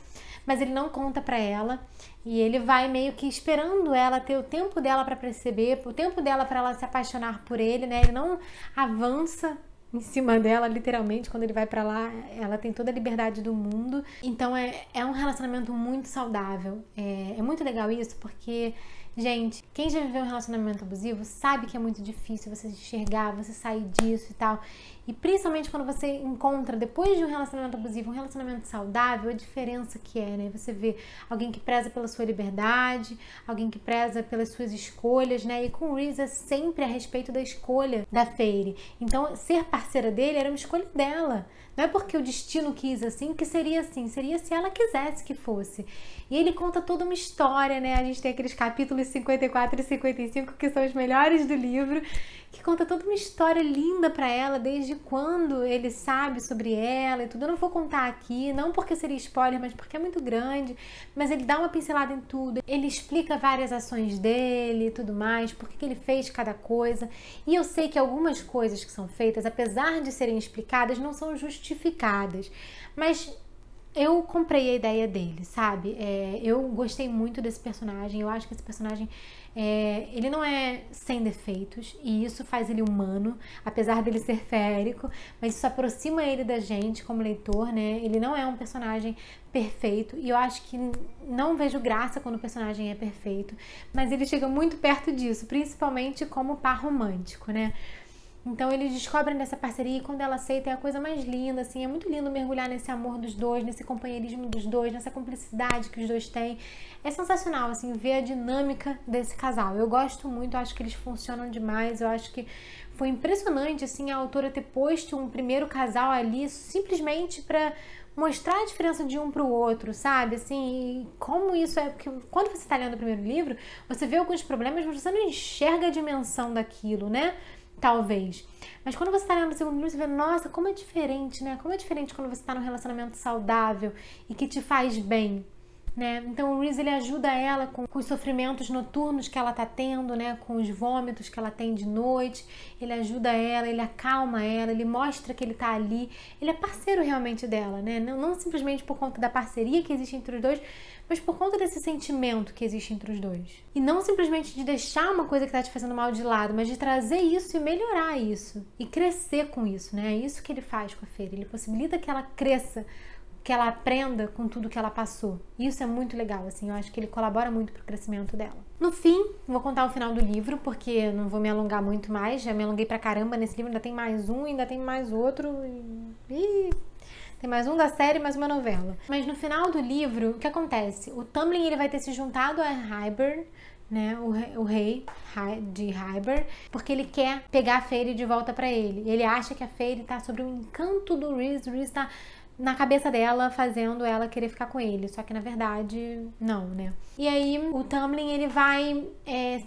mas ele não conta pra ela. E ele vai meio que esperando ela ter o tempo dela pra perceber, o tempo dela pra ela se apaixonar por ele, né? Ele não avança em cima dela, literalmente, quando ele vai pra lá, ela tem toda a liberdade do mundo. Então é um relacionamento muito saudável. É muito legal isso, porque, gente, quem já viveu um relacionamento abusivo sabe que é muito difícil você enxergar, você sair disso e tal. E principalmente quando você encontra, depois de um relacionamento abusivo, um relacionamento saudável, a diferença que é, né? Você vê alguém que preza pela sua liberdade, alguém que preza pelas suas escolhas, né? E com o Rhys é sempre a respeito da escolha da Feyre. Então, ser parceira dele era uma escolha dela. Não é porque o destino quis assim que seria assim, seria se ela quisesse que fosse. E ele conta toda uma história, né? A gente tem aqueles capítulos 54 e 55 que são os melhores do livro, que conta toda uma história linda pra ela, desde quando ele sabe sobre ela e tudo. Eu não vou contar aqui, não porque seria spoiler, mas porque é muito grande. Mas ele dá uma pincelada em tudo. Ele explica várias ações dele e tudo mais, por que ele fez cada coisa. E eu sei que algumas coisas que são feitas, apesar de serem explicadas, não são justificadas. Mas eu comprei a ideia dele, sabe? Eu gostei muito desse personagem. Eu acho que esse personagem, ele não é sem defeitos. E isso faz ele humano, apesar dele ser feérico. Mas isso aproxima ele da gente como leitor, né? Ele não é um personagem perfeito. E eu acho que não vejo graça quando o personagem é perfeito. Mas ele chega muito perto disso, principalmente como par romântico, né? Então eles descobrem dessa parceria e quando ela aceita é a coisa mais linda, assim, é muito lindo mergulhar nesse amor dos dois, nesse companheirismo dos dois, nessa cumplicidade que os dois têm. É sensacional, assim, ver a dinâmica desse casal. Eu gosto muito, acho que eles funcionam demais, eu acho que foi impressionante, assim, a autora ter posto um primeiro casal ali simplesmente pra mostrar a diferença de um pro outro, sabe? Assim, e como isso é... Porque quando você tá lendo o primeiro livro, você vê alguns problemas, mas você não enxerga a dimensão daquilo, né? Talvez. Mas quando você tá lendo o segundo livro, você vê, nossa, como é diferente, né? Como é diferente quando você tá num relacionamento saudável e que te faz bem. né? Então o Rhys, ele ajuda ela com os sofrimentos noturnos que ela tá tendo, né? Com os vômitos que ela tem de noite. Ele ajuda ela, ele acalma ela, ele mostra que ele tá ali. Ele é parceiro realmente dela, né? Não simplesmente por conta da parceria que existe entre os dois, mas por conta desse sentimento que existe entre os dois. E não simplesmente de deixar uma coisa que tá te fazendo mal de lado, mas de trazer isso e melhorar isso. E crescer com isso, né? É isso que ele faz com a Feyre. Ele possibilita que ela cresça, que ela aprenda com tudo que ela passou. Isso é muito legal, assim, eu acho que ele colabora muito pro crescimento dela. No fim, vou contar o final do livro, porque eu não vou me alongar muito mais, já me alonguei pra caramba nesse livro, ainda tem mais um, ainda tem mais outro, tem mais um da série, mais uma novela. Mas no final do livro, o que acontece? O Tamlin, ele vai ter se juntado a Hybern, né, o rei de Hybern, porque ele quer pegar a Feyre de volta pra ele. Ele acha que a Feyre tá sob o encanto do Rhys, o Rhys tá na cabeça dela, fazendo ela querer ficar com ele. Só que, na verdade, não, né? E aí, o Tamlin, ele vai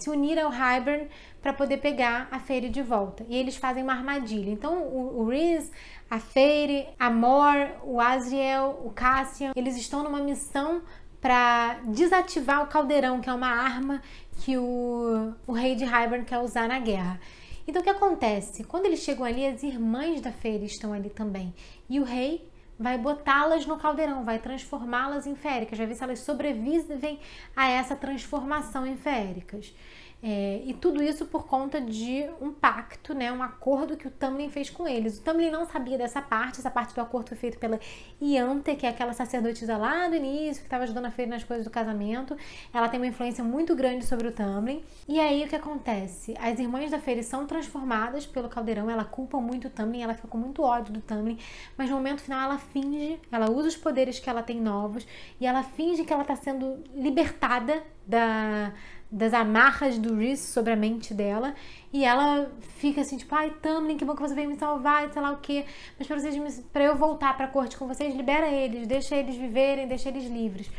se unir ao Hybern para poder pegar a Feyre de volta. E eles fazem uma armadilha. Então, o Rhys, a Feyre, a Mor, o Azriel, o Cassian, eles estão numa missão para desativar o caldeirão, que é uma arma que o rei de Hybern quer usar na guerra. Então, o que acontece? Quando eles chegam ali, as irmãs da Feyre estão ali também. E o rei vai botá-las no caldeirão, vai transformá-las em féricas, vai ver se elas sobrevivem a essa transformação em féricas. E tudo isso por conta de um pacto, né, um acordo que o Tamlin fez com eles. O Tamlin não sabia dessa parte, essa parte do acordo foi feita pela Ianthe, que é aquela sacerdotisa lá do início, que estava ajudando a Feyre nas coisas do casamento. Ela tem uma influência muito grande sobre o Tamlin. E aí o que acontece? As irmãs da Feyre são transformadas pelo caldeirão, ela culpa muito o Tamlin, ela fica com muito ódio do Tamlin, mas no momento final ela finge, ela usa os poderes que ela tem novos, e ela finge que ela está sendo libertada das amarras do Rhys sobre a mente dela, e ela fica assim, tipo, ai, Tamlin, que bom que você veio me salvar, e sei lá o quê, mas pra eu voltar pra corte com vocês, libera eles, deixa eles viverem, deixa eles livres.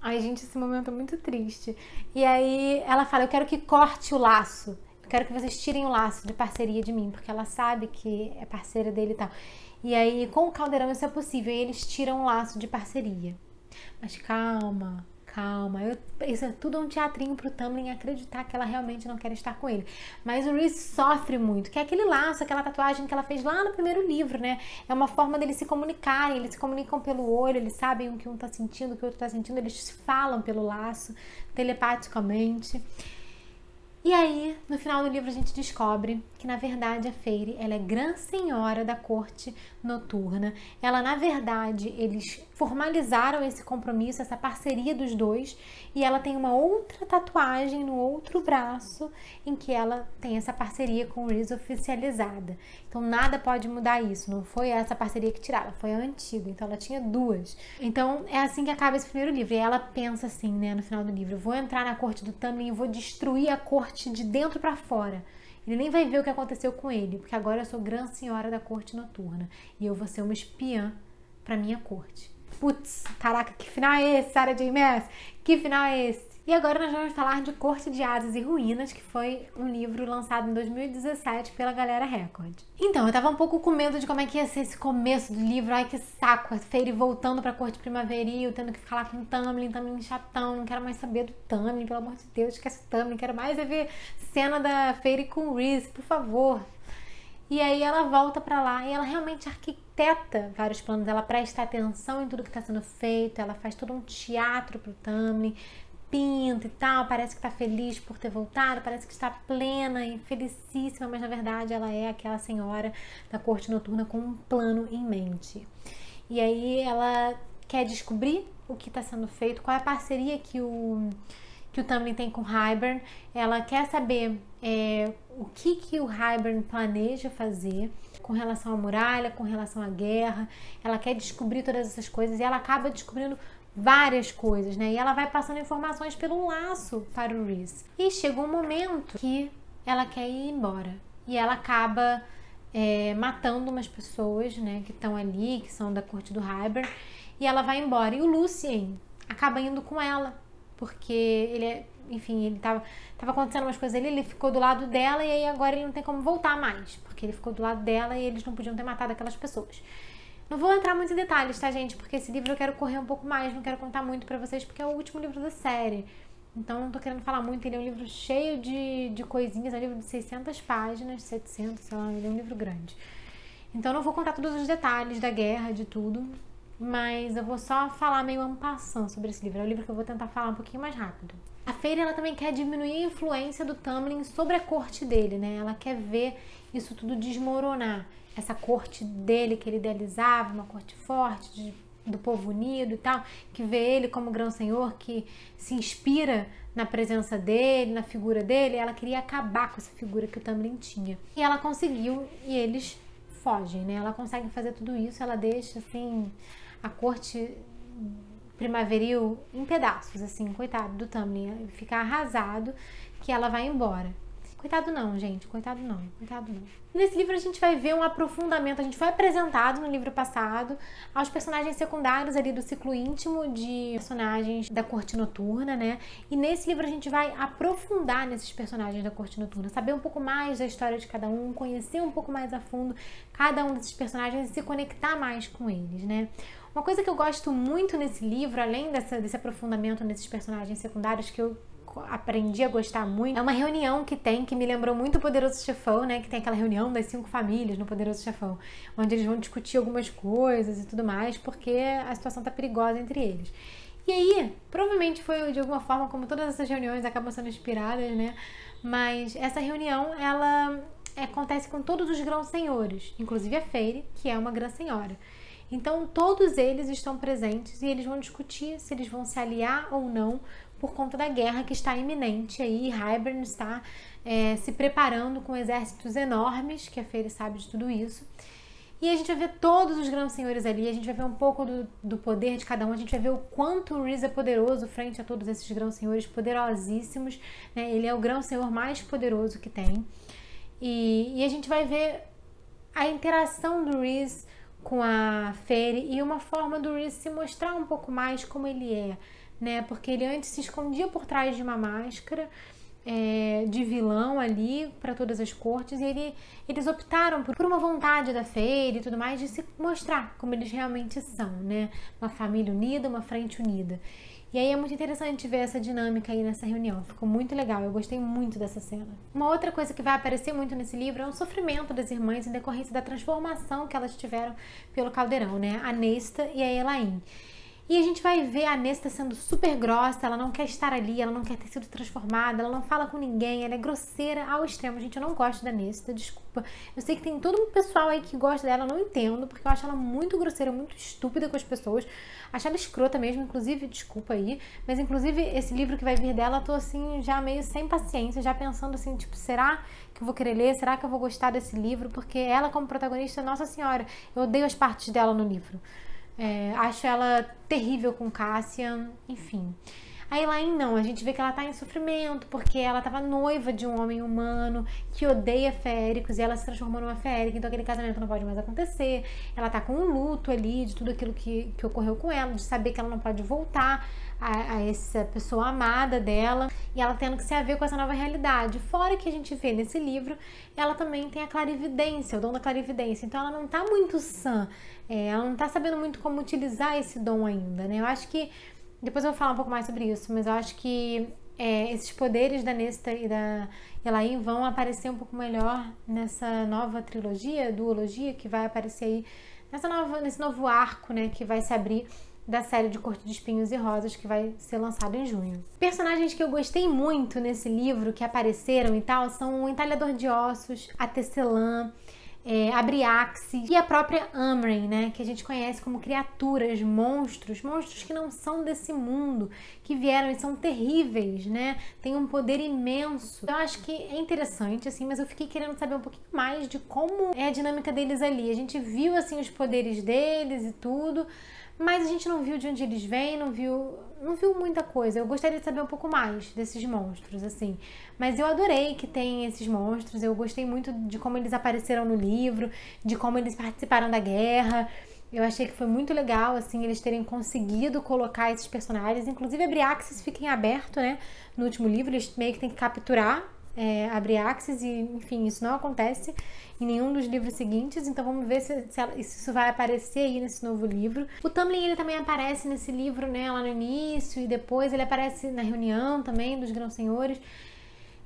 Ai, gente, esse momento é muito triste. E aí ela fala, eu quero que corte o laço, eu quero que vocês tirem o laço de parceria de mim, porque ela sabe que é parceira dele e tal. E aí, com o caldeirão isso é possível, e eles tiram o laço de parceria. Mas calma, isso é tudo um teatrinho pro Tamlin acreditar que ela realmente não quer estar com ele. Mas o Rhys sofre muito, que é aquele laço, aquela tatuagem que ela fez lá no primeiro livro, né? É uma forma deles se comunicarem, eles se comunicam pelo olho, eles sabem o que um tá sentindo, o que o outro tá sentindo, eles falam pelo laço, telepaticamente. E aí, no final do livro, a gente descobre que, na verdade, a Feyre, ela é Grã Senhora da Corte Noturna. Ela, na verdade, eles formalizaram esse compromisso, essa parceria dos dois, e ela tem uma outra tatuagem no outro braço em que ela tem essa parceria com o Rhys oficializada. Então, nada pode mudar isso. Não foi essa parceria que tiraram, foi a antiga. Então, ela tinha duas. Então, é assim que acaba esse primeiro livro. E ela pensa assim, né, no final do livro, eu vou entrar na corte do Tamlin e vou destruir a corte de dentro pra fora. Ele nem vai ver o que aconteceu com ele, porque agora eu sou Grã Senhora da Corte Noturna e eu vou ser uma espiã pra minha corte. Putz, caraca, que final é esse, Sarah J. Maas? Que final é esse? E agora nós vamos falar de Corte de Asas e Ruínas, que foi um livro lançado em 2017 pela Galera Record. Então, eu tava um pouco com medo de como é que ia ser esse começo do livro. Ai, que saco, a Feyre voltando pra Corte Primaveril, tendo que falar com o Tamlin chatão, não quero mais saber do Tamlin, pelo amor de Deus, esquece o Tamlin, quero mais é ver cena da Feyre com o Rhys, por favor. E aí ela volta pra lá e ela realmente arquiteta vários planos, ela presta atenção em tudo que tá sendo feito, ela faz todo um teatro pro Tamlin, pinta e tal, parece que tá feliz por ter voltado, parece que está plena e felicíssima, mas na verdade ela é aquela senhora da corte noturna com um plano em mente. E aí ela quer descobrir o que está sendo feito, qual é a parceria que o Tamlin tem com o Hybern, ela quer saber o que o Hybern planeja fazer com relação à muralha, com relação à guerra, ela quer descobrir todas essas coisas e ela acaba descobrindo várias coisas, né? E ela vai passando informações pelo laço para o Rhys. E chega um momento que ela quer ir embora. E ela acaba matando umas pessoas, né? Que estão ali, que são da corte do Hybern. E ela vai embora. E o Lucien acaba indo com ela. Porque ele ele tava acontecendo umas coisas ali, ele ficou do lado dela. E aí agora ele não tem como voltar mais. Porque ele ficou do lado dela e eles não podiam ter matado aquelas pessoas. Não vou entrar muito em detalhes, tá, gente? Porque esse livro eu quero correr um pouco mais, não quero contar muito pra vocês, porque é o último livro da série. Então não tô querendo falar muito, ele é um livro cheio de coisinhas, é um livro de 600 páginas, 700, sei lá, ele é um livro grande. Então eu não vou contar todos os detalhes da guerra, de tudo, mas eu vou só falar meio en passant sobre esse livro. É um livro que eu vou tentar falar um pouquinho mais rápido. A Feyre, ela também quer diminuir a influência do Tamlin sobre a corte dele, né? Ela quer ver isso tudo desmoronar. Essa corte dele que ele idealizava, uma corte forte, do povo unido e tal, que vê ele como grão-senhor, que se inspira na presença dele, na figura dele. Ela queria acabar com essa figura que o Tamlin tinha. E ela conseguiu, e eles fogem, né? Ela consegue fazer tudo isso, ela deixa, assim, a corte primaveril em pedaços, assim, coitado do Tamlin, fica arrasado que ela vai embora. Coitado não, gente, coitado não. Nesse livro a gente vai ver um aprofundamento, a gente foi apresentado no livro passado aos personagens secundários ali do ciclo íntimo de personagens da Corte Noturna, né? E nesse livro a gente vai aprofundar nesses personagens da Corte Noturna, saber um pouco mais da história de cada um, conhecer um pouco mais a fundo cada um desses personagens e se conectar mais com eles, né? Uma coisa que eu gosto muito nesse livro, além desse aprofundamento nesses personagens secundários, que eu aprendi a gostar muito, é uma reunião que me lembrou muito o Poderoso Chefão, né? Que tem aquela reunião das 5 famílias no Poderoso Chefão, onde eles vão discutir algumas coisas e tudo mais, porque a situação tá perigosa entre eles. E aí, provavelmente foi de alguma forma, como todas essas reuniões acabam sendo inspiradas, né? Mas essa reunião, ela acontece com todos os grãos-senhores, inclusive a Feyre, que é uma grã-senhora. Então, todos eles estão presentes e eles vão discutir se eles vão se aliar ou não por conta da guerra que está iminente aí. Hybern está se preparando com exércitos enormes, que a Feyre sabe de tudo isso. E a gente vai ver todos os grãos-senhores ali, a gente vai ver um pouco do poder de cada um, a gente vai ver o quanto o Rhys é poderoso frente a todos esses grãos-senhores poderosíssimos, né? Ele é o grão-senhor mais poderoso que tem. E a gente vai ver a interação do Rhys com a Feyre e uma forma do Rhys se mostrar um pouco mais como ele é, né? Porque ele antes se escondia por trás de uma máscara de vilão ali para todas as cortes, e eles optaram por uma vontade da Feyre e tudo mais de se mostrar como eles realmente são, né? Uma família unida, uma frente unida. E aí é muito interessante ver essa dinâmica aí nessa reunião, ficou muito legal, eu gostei muito dessa cena. Uma outra coisa que vai aparecer muito nesse livro é o sofrimento das irmãs em decorrência da transformação que elas tiveram pelo caldeirão, né? A Nesta e a Elain. E a gente vai ver a Nesta sendo super grossa, ela não quer estar ali, ela não quer ter sido transformada, ela não fala com ninguém, ela é grosseira ao extremo. Gente, eu não gosto da Nesta, desculpa. Eu sei que tem todo um pessoal aí que gosta dela, eu não entendo, porque eu acho ela muito grosseira, muito estúpida com as pessoas. Acho ela escrota mesmo, inclusive, desculpa aí, mas inclusive esse livro que vai vir dela, eu tô assim, já meio sem paciência, já pensando assim, tipo, será que eu vou querer ler? Será que eu vou gostar desse livro? Porque ela como protagonista, nossa senhora, eu odeio as partes dela no livro. Acho ela terrível com Cassian, enfim. A Elain não, a gente vê que ela tá em sofrimento porque ela tava noiva de um homem humano que odeia féricos e ela se transformou numa férica, então aquele casamento não pode mais acontecer. Ela tá com um luto ali de tudo aquilo que ocorreu com ela, de saber que ela não pode voltar a essa pessoa amada dela, e ela tendo que se haver com essa nova realidade. Fora que a gente vê nesse livro, ela também tem a clarividência, o dom da clarividência, então ela não tá muito sã, ela não tá sabendo muito como utilizar esse dom ainda, né? Eu acho que, depois eu vou falar um pouco mais sobre isso, mas eu acho que esses poderes da Nesta e da Elain vão aparecer um pouco melhor nessa nova trilogia, duologia, que vai aparecer aí nesse novo arco, né, que vai se abrir da série de Corte de Espinhos e Rosas, que vai ser lançado em junho. Personagens que eu gostei muito nesse livro, que apareceram e tal, são o Entalhador de Ossos, a Tecelã, a Briaxe e a própria Amren, né, que a gente conhece como criaturas, monstros que não são desse mundo, que vieram e são terríveis, né, tem um poder imenso. Eu acho que é interessante, assim, mas eu fiquei querendo saber um pouquinho mais de como é a dinâmica deles ali. A gente viu, assim, os poderes deles e tudo, mas a gente não viu de onde eles vêm, não viu muita coisa. Eu gostaria de saber um pouco mais desses monstros, assim. Mas eu adorei que tem esses monstros, eu gostei muito de como eles apareceram no livro, de como eles participaram da guerra. Eu achei que foi muito legal, assim, eles terem conseguido colocar esses personagens. Inclusive a Briaxis fica em aberto, né, no último livro, eles meio que tem que capturar abre Axis e, enfim, isso não acontece em nenhum dos livros seguintes, então vamos ver se isso vai aparecer aí nesse novo livro. O Tamlin, ele também aparece nesse livro, né, lá no início, e depois ele aparece na reunião também dos Grãos Senhores.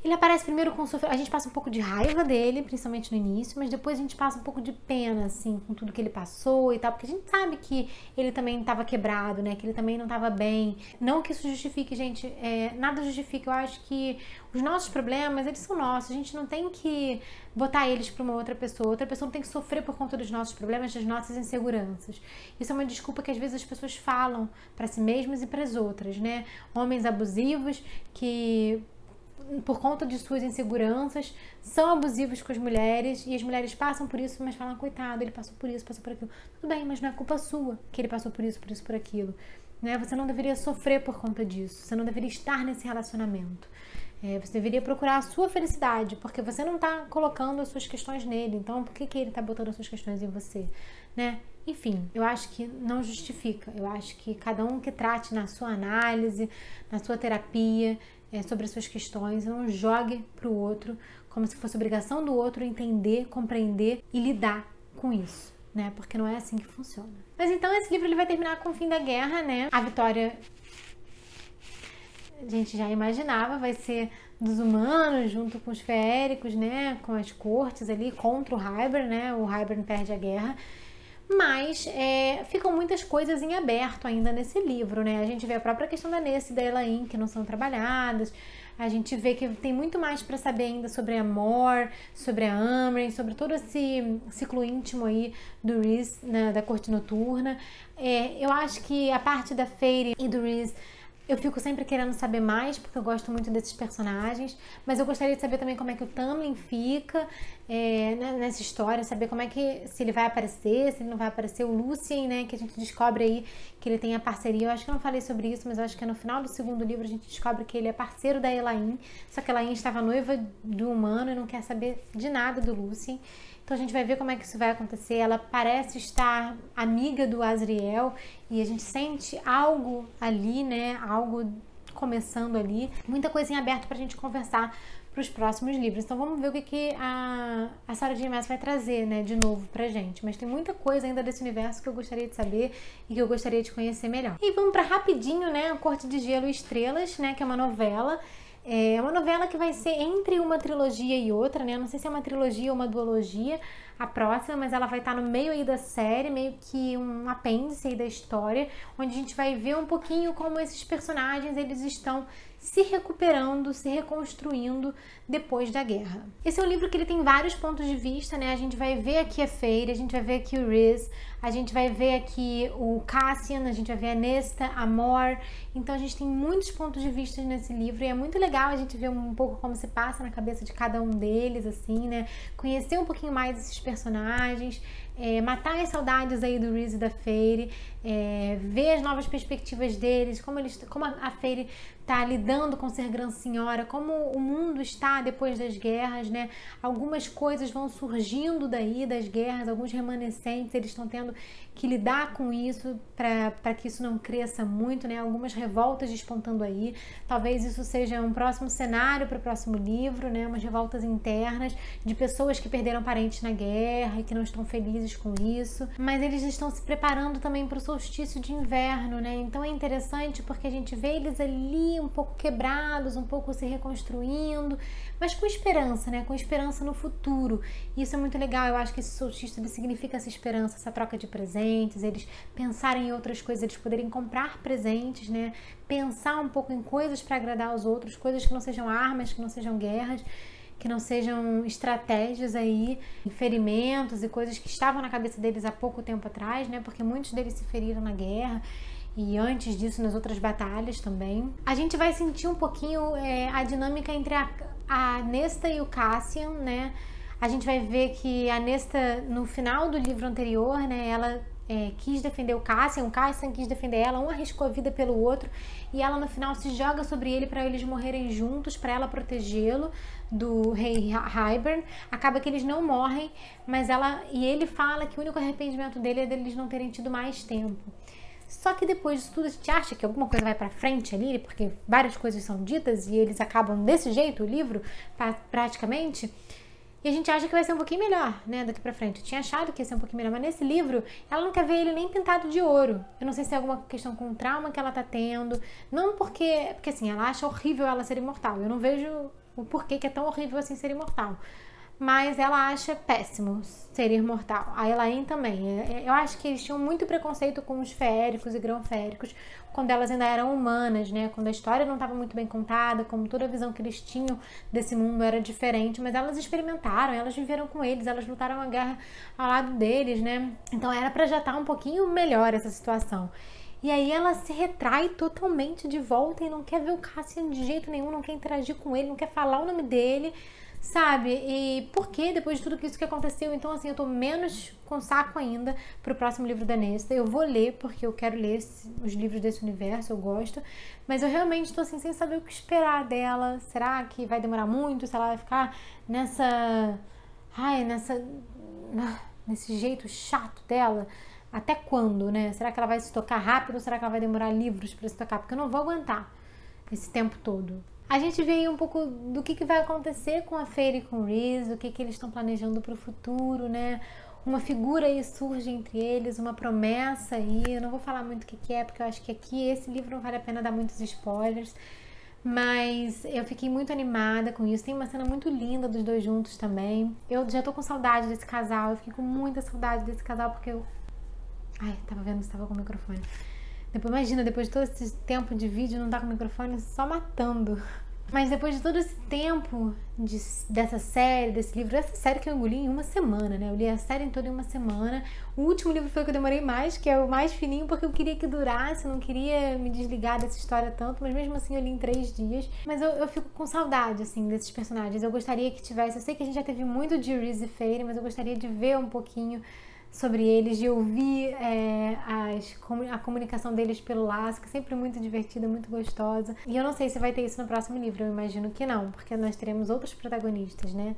Ele aparece primeiro com sofrimento, a gente passa um pouco de raiva dele, principalmente no início, mas depois a gente passa um pouco de pena, assim, com tudo que ele passou e tal, porque a gente sabe que ele também estava quebrado, né, que ele também não estava bem. Não que isso justifique, gente, nada justifica. Eu acho que os nossos problemas, eles são nossos, a gente não tem que botar eles para uma outra pessoa não tem que sofrer por conta dos nossos problemas, das nossas inseguranças. Isso é uma desculpa que às vezes as pessoas falam para si mesmas e para as outras, né, homens abusivos que, por conta de suas inseguranças, são abusivos com as mulheres, e as mulheres passam por isso, mas falam, coitado, ele passou por isso, passou por aquilo. Tudo bem, mas não é culpa sua que ele passou por isso, por aquilo, né? Você não deveria sofrer por conta disso, você não deveria estar nesse relacionamento. Você deveria procurar a sua felicidade, porque você não tá colocando as suas questões nele, então por que ele tá botando as suas questões em você, né? Enfim, eu acho que não justifica, eu acho que cada um que trate na sua análise, na sua terapia, sobre as suas questões, não jogue pro outro como se fosse obrigação do outro entender, compreender e lidar com isso, né? Porque não é assim que funciona. Mas então esse livro ele vai terminar com o fim da guerra, né? A vitória, a gente já imaginava, vai ser dos humanos junto com os feéricos, né? Com as cortes ali contra o Hybern, né? O Hybern perde a guerra. Mas ficam muitas coisas em aberto ainda nesse livro, né? A gente vê a própria questão da Nesta e da Elaine, que não são trabalhadas. A gente vê que tem muito mais para saber ainda sobre a Mor, sobre a Amren, sobre todo esse ciclo íntimo aí do Rhys, né, da Corte Noturna. Eu acho que a parte da Feyre e do Rhys, eu fico sempre querendo saber mais, porque eu gosto muito desses personagens, mas eu gostaria de saber também como é que o Tamlin fica nessa história, saber como é que, se ele vai aparecer, se ele não vai aparecer. O Lucien, né, que a gente descobre aí que ele tem a parceria, eu acho que eu não falei sobre isso, mas eu acho que no final do segundo livro a gente descobre que ele é parceiro da Elaine, só que a Elaine estava noiva do humano e não quer saber de nada do Lucien. Então a gente vai ver como é que isso vai acontecer. Ela parece estar amiga do Azriel e a gente sente algo ali, né? Algo começando ali. Muita coisa em aberto pra gente conversar para os próximos livros. Então vamos ver o que a Sarah J. Maas vai trazer, né, de novo pra gente. Mas tem muita coisa ainda desse universo que eu gostaria de saber e que eu gostaria de conhecer melhor. E vamos pra rapidinho, né? A Corte de Gelo e Estrelas, né? Que é uma novela. É uma novela que vai ser entre uma trilogia e outra, né? Não sei se é uma trilogia ou uma duologia a próxima, mas ela vai estar no meio aí da série, meio que um apêndice aí da história, onde a gente vai ver um pouquinho como esses personagens, eles estão se recuperando, se reconstruindo depois da guerra. Esse é um livro que ele tem vários pontos de vista, né? A gente vai ver aqui a Feyre, a gente vai ver aqui o Rhys, a gente vai ver aqui o Cassian, a gente vai ver a Nesta, a Mor. Então a gente tem muitos pontos de vista nesse livro e é muito legal a gente ver um pouco como se passa na cabeça de cada um deles, assim, né? Conhecer um pouquinho mais esses personagens, matar as saudades aí do Rhys e da Feyre, ver as novas perspectivas deles, como a Feyre tá lidando com ser Grã Senhora, como o mundo está depois das guerras, né? Algumas coisas vão surgindo daí das guerras, alguns remanescentes, eles estão tendo que lidar com isso para que isso não cresça muito, né? Algumas revoltas despontando aí. Talvez isso seja um próximo cenário para o próximo livro, né? Umas revoltas internas de pessoas que perderam parentes na guerra e que não estão felizes com isso. Mas eles estão se preparando também para o solstício de inverno, né? Então é interessante porque a gente vê eles ali um pouco quebrados, um pouco se reconstruindo, mas com esperança, né? Com esperança no futuro. E isso é muito legal. Eu acho que esse solstício ele significa essa esperança, essa troca de presentes, eles pensarem em outras coisas, eles poderem comprar presentes, né? Pensar um pouco em coisas para agradar aos outros, coisas que não sejam armas, que não sejam guerras, que não sejam estratégias aí, ferimentos e coisas que estavam na cabeça deles há pouco tempo atrás, né? Porque muitos deles se feriram na guerra e antes disso nas outras batalhas também. A gente vai sentir um pouquinho a dinâmica entre a Nesta e o Cassian, né? A gente vai ver que a Nesta, no final do livro anterior, né, ela quis defender o Cassian quis defender ela, um arriscou a vida pelo outro, e ela no final se joga sobre ele para eles morrerem juntos, para ela protegê-lo do rei Hybern. Acaba que eles não morrem, mas ele fala que o único arrependimento dele é deles não terem tido mais tempo. Só que depois disso tudo a gente acha que alguma coisa vai pra frente ali, porque várias coisas são ditas e eles acabam desse jeito, o livro, praticamente. E a gente acha que vai ser um pouquinho melhor, né, daqui pra frente. Eu tinha achado que ia ser um pouquinho melhor, mas nesse livro, ela não quer ver ele nem pintado de ouro. Eu não sei se é alguma questão com o trauma que ela tá tendo. Não porque assim, ela acha horrível ela ser imortal. Eu não vejo o porquê que é tão horrível assim ser imortal. Mas ela acha péssimo ser imortal. A Elaine também. Eu acho que eles tinham muito preconceito com os feéricos e grão-féricos quando elas ainda eram humanas, né? Quando a história não estava muito bem contada, como toda a visão que eles tinham desse mundo era diferente, mas elas experimentaram, elas viveram com eles, elas lutaram a guerra ao lado deles, né? Então era pra já estar um pouquinho melhor essa situação. E aí ela se retrai totalmente de volta e não quer ver o Cassian de jeito nenhum, não quer interagir com ele, não quer falar o nome dele, sabe? E por que depois de tudo isso que aconteceu? Então, assim, eu tô menos com saco ainda pro próximo livro da Nesta. Eu vou ler, porque eu quero ler os livros desse universo, eu gosto. Mas eu realmente tô, assim, sem saber o que esperar dela. Será que vai demorar muito? Se ela vai ficar nesse jeito chato dela? Até quando, né? Será que ela vai se tocar rápido ou será que ela vai demorar livros pra se tocar? Porque eu não vou aguentar esse tempo todo. A gente vê aí um pouco do que vai acontecer com a Feyre e com o Rhys, o que eles estão planejando para o futuro, né? Uma figura aí surge entre eles, uma promessa aí. Eu não vou falar muito o que é, porque eu acho que aqui esse livro não vale a pena dar muitos spoilers. Mas eu fiquei muito animada com isso. Tem uma cena muito linda dos dois juntos também. Eu já tô com saudade desse casal. Eu fiquei com muita saudade desse casal porque eu... Ai, tava vendo se tava com o microfone. Imagina, depois de todo esse tempo de vídeo, não tá com o microfone só matando. Mas depois de todo esse tempo dessa série, desse livro, essa série que eu engoli em uma semana, né? Eu li a série toda em uma semana. O último livro foi o que eu demorei mais, que é o mais fininho, porque eu queria que durasse, eu não queria me desligar dessa história tanto, mas mesmo assim eu li em 3 dias. Mas eu fico com saudade, assim, desses personagens. Eu gostaria que tivesse... Eu sei que a gente já teve muito de Rhys e Feyre, mas eu gostaria de ver um pouquinho sobre eles, de ouvir a comunicação deles pelo laço, que é sempre muito divertida, muito gostosa. E eu não sei se vai ter isso no próximo livro, eu imagino que não, porque nós teremos outros protagonistas, né,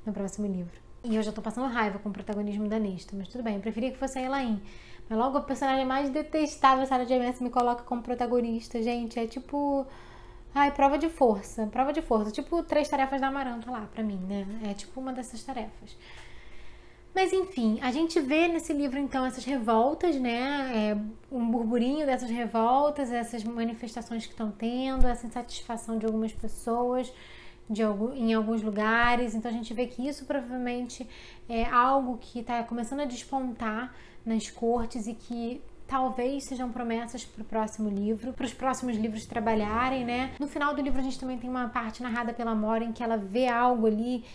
no próximo livro. E eu já tô passando raiva com o protagonismo da Nesta, mas tudo bem, eu preferia que fosse a Elaine. Mas logo a personagem mais detestável, Sarah J. Maas, me coloca como protagonista, gente, é tipo... Ai, prova de força, tipo 3 tarefas da Amaranta lá, pra mim, né, é tipo uma dessas tarefas. Mas enfim, a gente vê nesse livro então essas revoltas, né, um burburinho dessas revoltas, essas manifestações que estão tendo, essa insatisfação de algumas pessoas em alguns lugares. Então a gente vê que isso provavelmente é algo que está começando a despontar nas cortes e que talvez sejam promessas para o próximo livro, para os próximos livros trabalharem, né. No final do livro a gente também tem uma parte narrada pela Moira em que ela vê algo ali,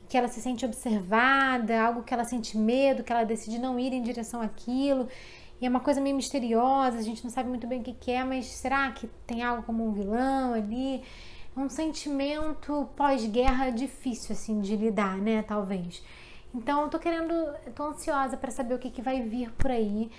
que ela se sente observada, algo que ela sente medo, que ela decide não ir em direção àquilo. E é uma coisa meio misteriosa, a gente não sabe muito bem o que é, mas será que tem algo como um vilão ali? Um sentimento pós-guerra difícil, assim, de lidar, né, talvez. Então, eu tô ansiosa para saber o que vai vir por aí.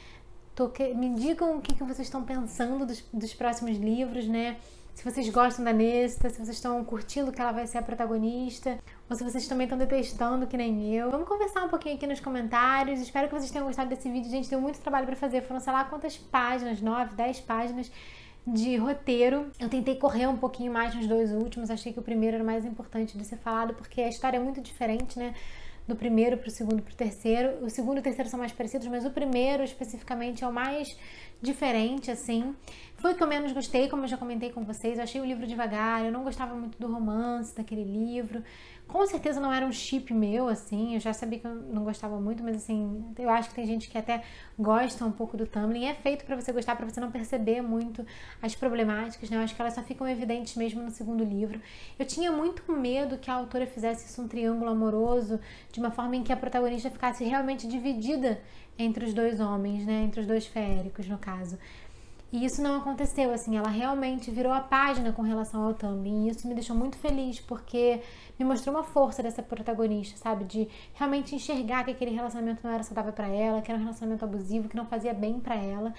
Me digam o que vocês estão pensando dos próximos livros, né? Se vocês gostam da Nesta, se vocês estão curtindo que ela vai ser a protagonista, ou se vocês também estão detestando, que nem eu. Vamos conversar um pouquinho aqui nos comentários. Espero que vocês tenham gostado desse vídeo. Gente, deu muito trabalho pra fazer. Foram, sei lá, quantas páginas, 9, 10 páginas de roteiro. Eu tentei correr um pouquinho mais nos 2 últimos. Achei que o primeiro era o mais importante de ser falado, porque a história é muito diferente, né? Do primeiro pro segundo pro terceiro. O segundo e o terceiro são mais parecidos, mas o primeiro especificamente é o mais diferente, assim. Foi o que eu menos gostei, como eu já comentei com vocês. Eu achei o livro devagar, eu não gostava muito do romance daquele livro. Com certeza não era um chip meu, assim, eu já sabia que eu não gostava muito, mas assim, eu acho que tem gente que até gosta um pouco do Tamlin. É feito pra você gostar, pra você não perceber muito as problemáticas, né? Eu acho que elas só ficam evidentes mesmo no segundo livro. Eu tinha muito medo que a autora fizesse isso um triângulo amoroso, de uma forma em que a protagonista ficasse realmente dividida entre os 2 homens, né? Entre os 2 feéricos, no caso. E isso não aconteceu, assim, ela realmente virou a página com relação ao Tamlin, e isso me deixou muito feliz, porque me mostrou uma força dessa protagonista, sabe, de realmente enxergar que aquele relacionamento não era saudável pra ela, que era um relacionamento abusivo, que não fazia bem pra ela.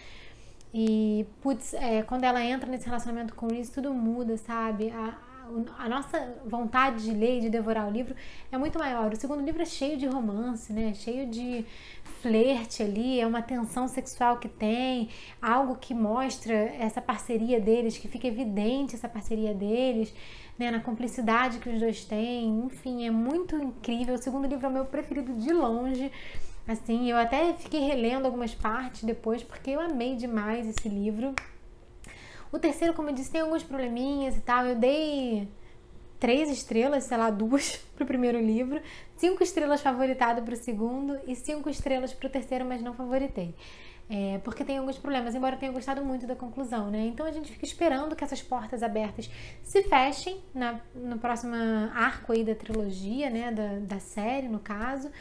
E, putz, quando ela entra nesse relacionamento com o Rhys, tudo muda, sabe, a nossa vontade de ler e de devorar o livro é muito maior. O segundo livro é cheio de romance, né? Cheio de flerte ali, é uma tensão sexual que tem, algo que mostra essa parceria deles, que fica evidente essa parceria deles, né? Na cumplicidade que os dois têm. Enfim, é muito incrível. O segundo livro é o meu preferido de longe. Assim, eu até fiquei relendo algumas partes depois, porque eu amei demais esse livro. O terceiro, como eu disse, tem alguns probleminhas e tal. Eu dei 3 estrelas, sei lá, 2 pro primeiro livro, 5 estrelas favoritado pro segundo e 5 estrelas pro terceiro, mas não favoritei. Porque tem alguns problemas, embora eu tenha gostado muito da conclusão, né? Então a gente fica esperando que essas portas abertas se fechem no próximo arco aí da trilogia, né? Da série, no caso.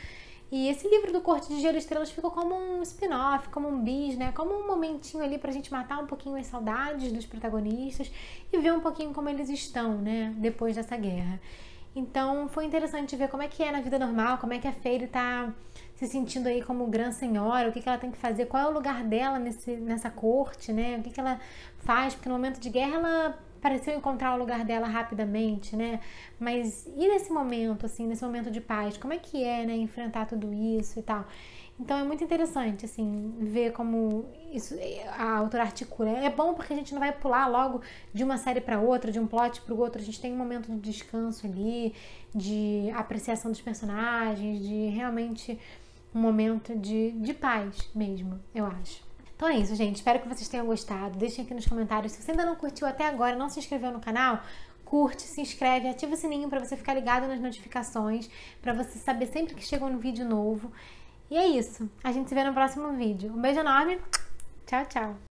E esse livro do Corte de Gelo e Estrelas ficou como um spin-off, como um bis, né? Como um momentinho ali pra gente matar um pouquinho as saudades dos protagonistas e ver um pouquinho como eles estão, né? Depois dessa guerra. Então foi interessante ver como é que é na vida normal, como é que a Feyre tá se sentindo aí como Gran Senhora, o que ela tem que fazer, qual é o lugar dela nessa corte, né? O que ela faz, porque no momento de guerra ela pareceu encontrar o lugar dela rapidamente, né? Mas e nesse momento, assim, nesse momento de paz, como é que é, né, enfrentar tudo isso e tal? Então é muito interessante, assim, ver como isso a autora articula. É bom porque a gente não vai pular logo de uma série para outra, de um plot para o outro. A gente tem um momento de descanso ali, de apreciação dos personagens, de realmente um momento de paz mesmo, eu acho. Então é isso, gente. Espero que vocês tenham gostado. Deixem aqui nos comentários. Se você ainda não curtiu até agora, não se inscreveu no canal, curte, se inscreve, ativa o sininho para você ficar ligado nas notificações, para você saber sempre que chega um vídeo novo. E é isso. A gente se vê no próximo vídeo. Um beijo enorme. Tchau, tchau.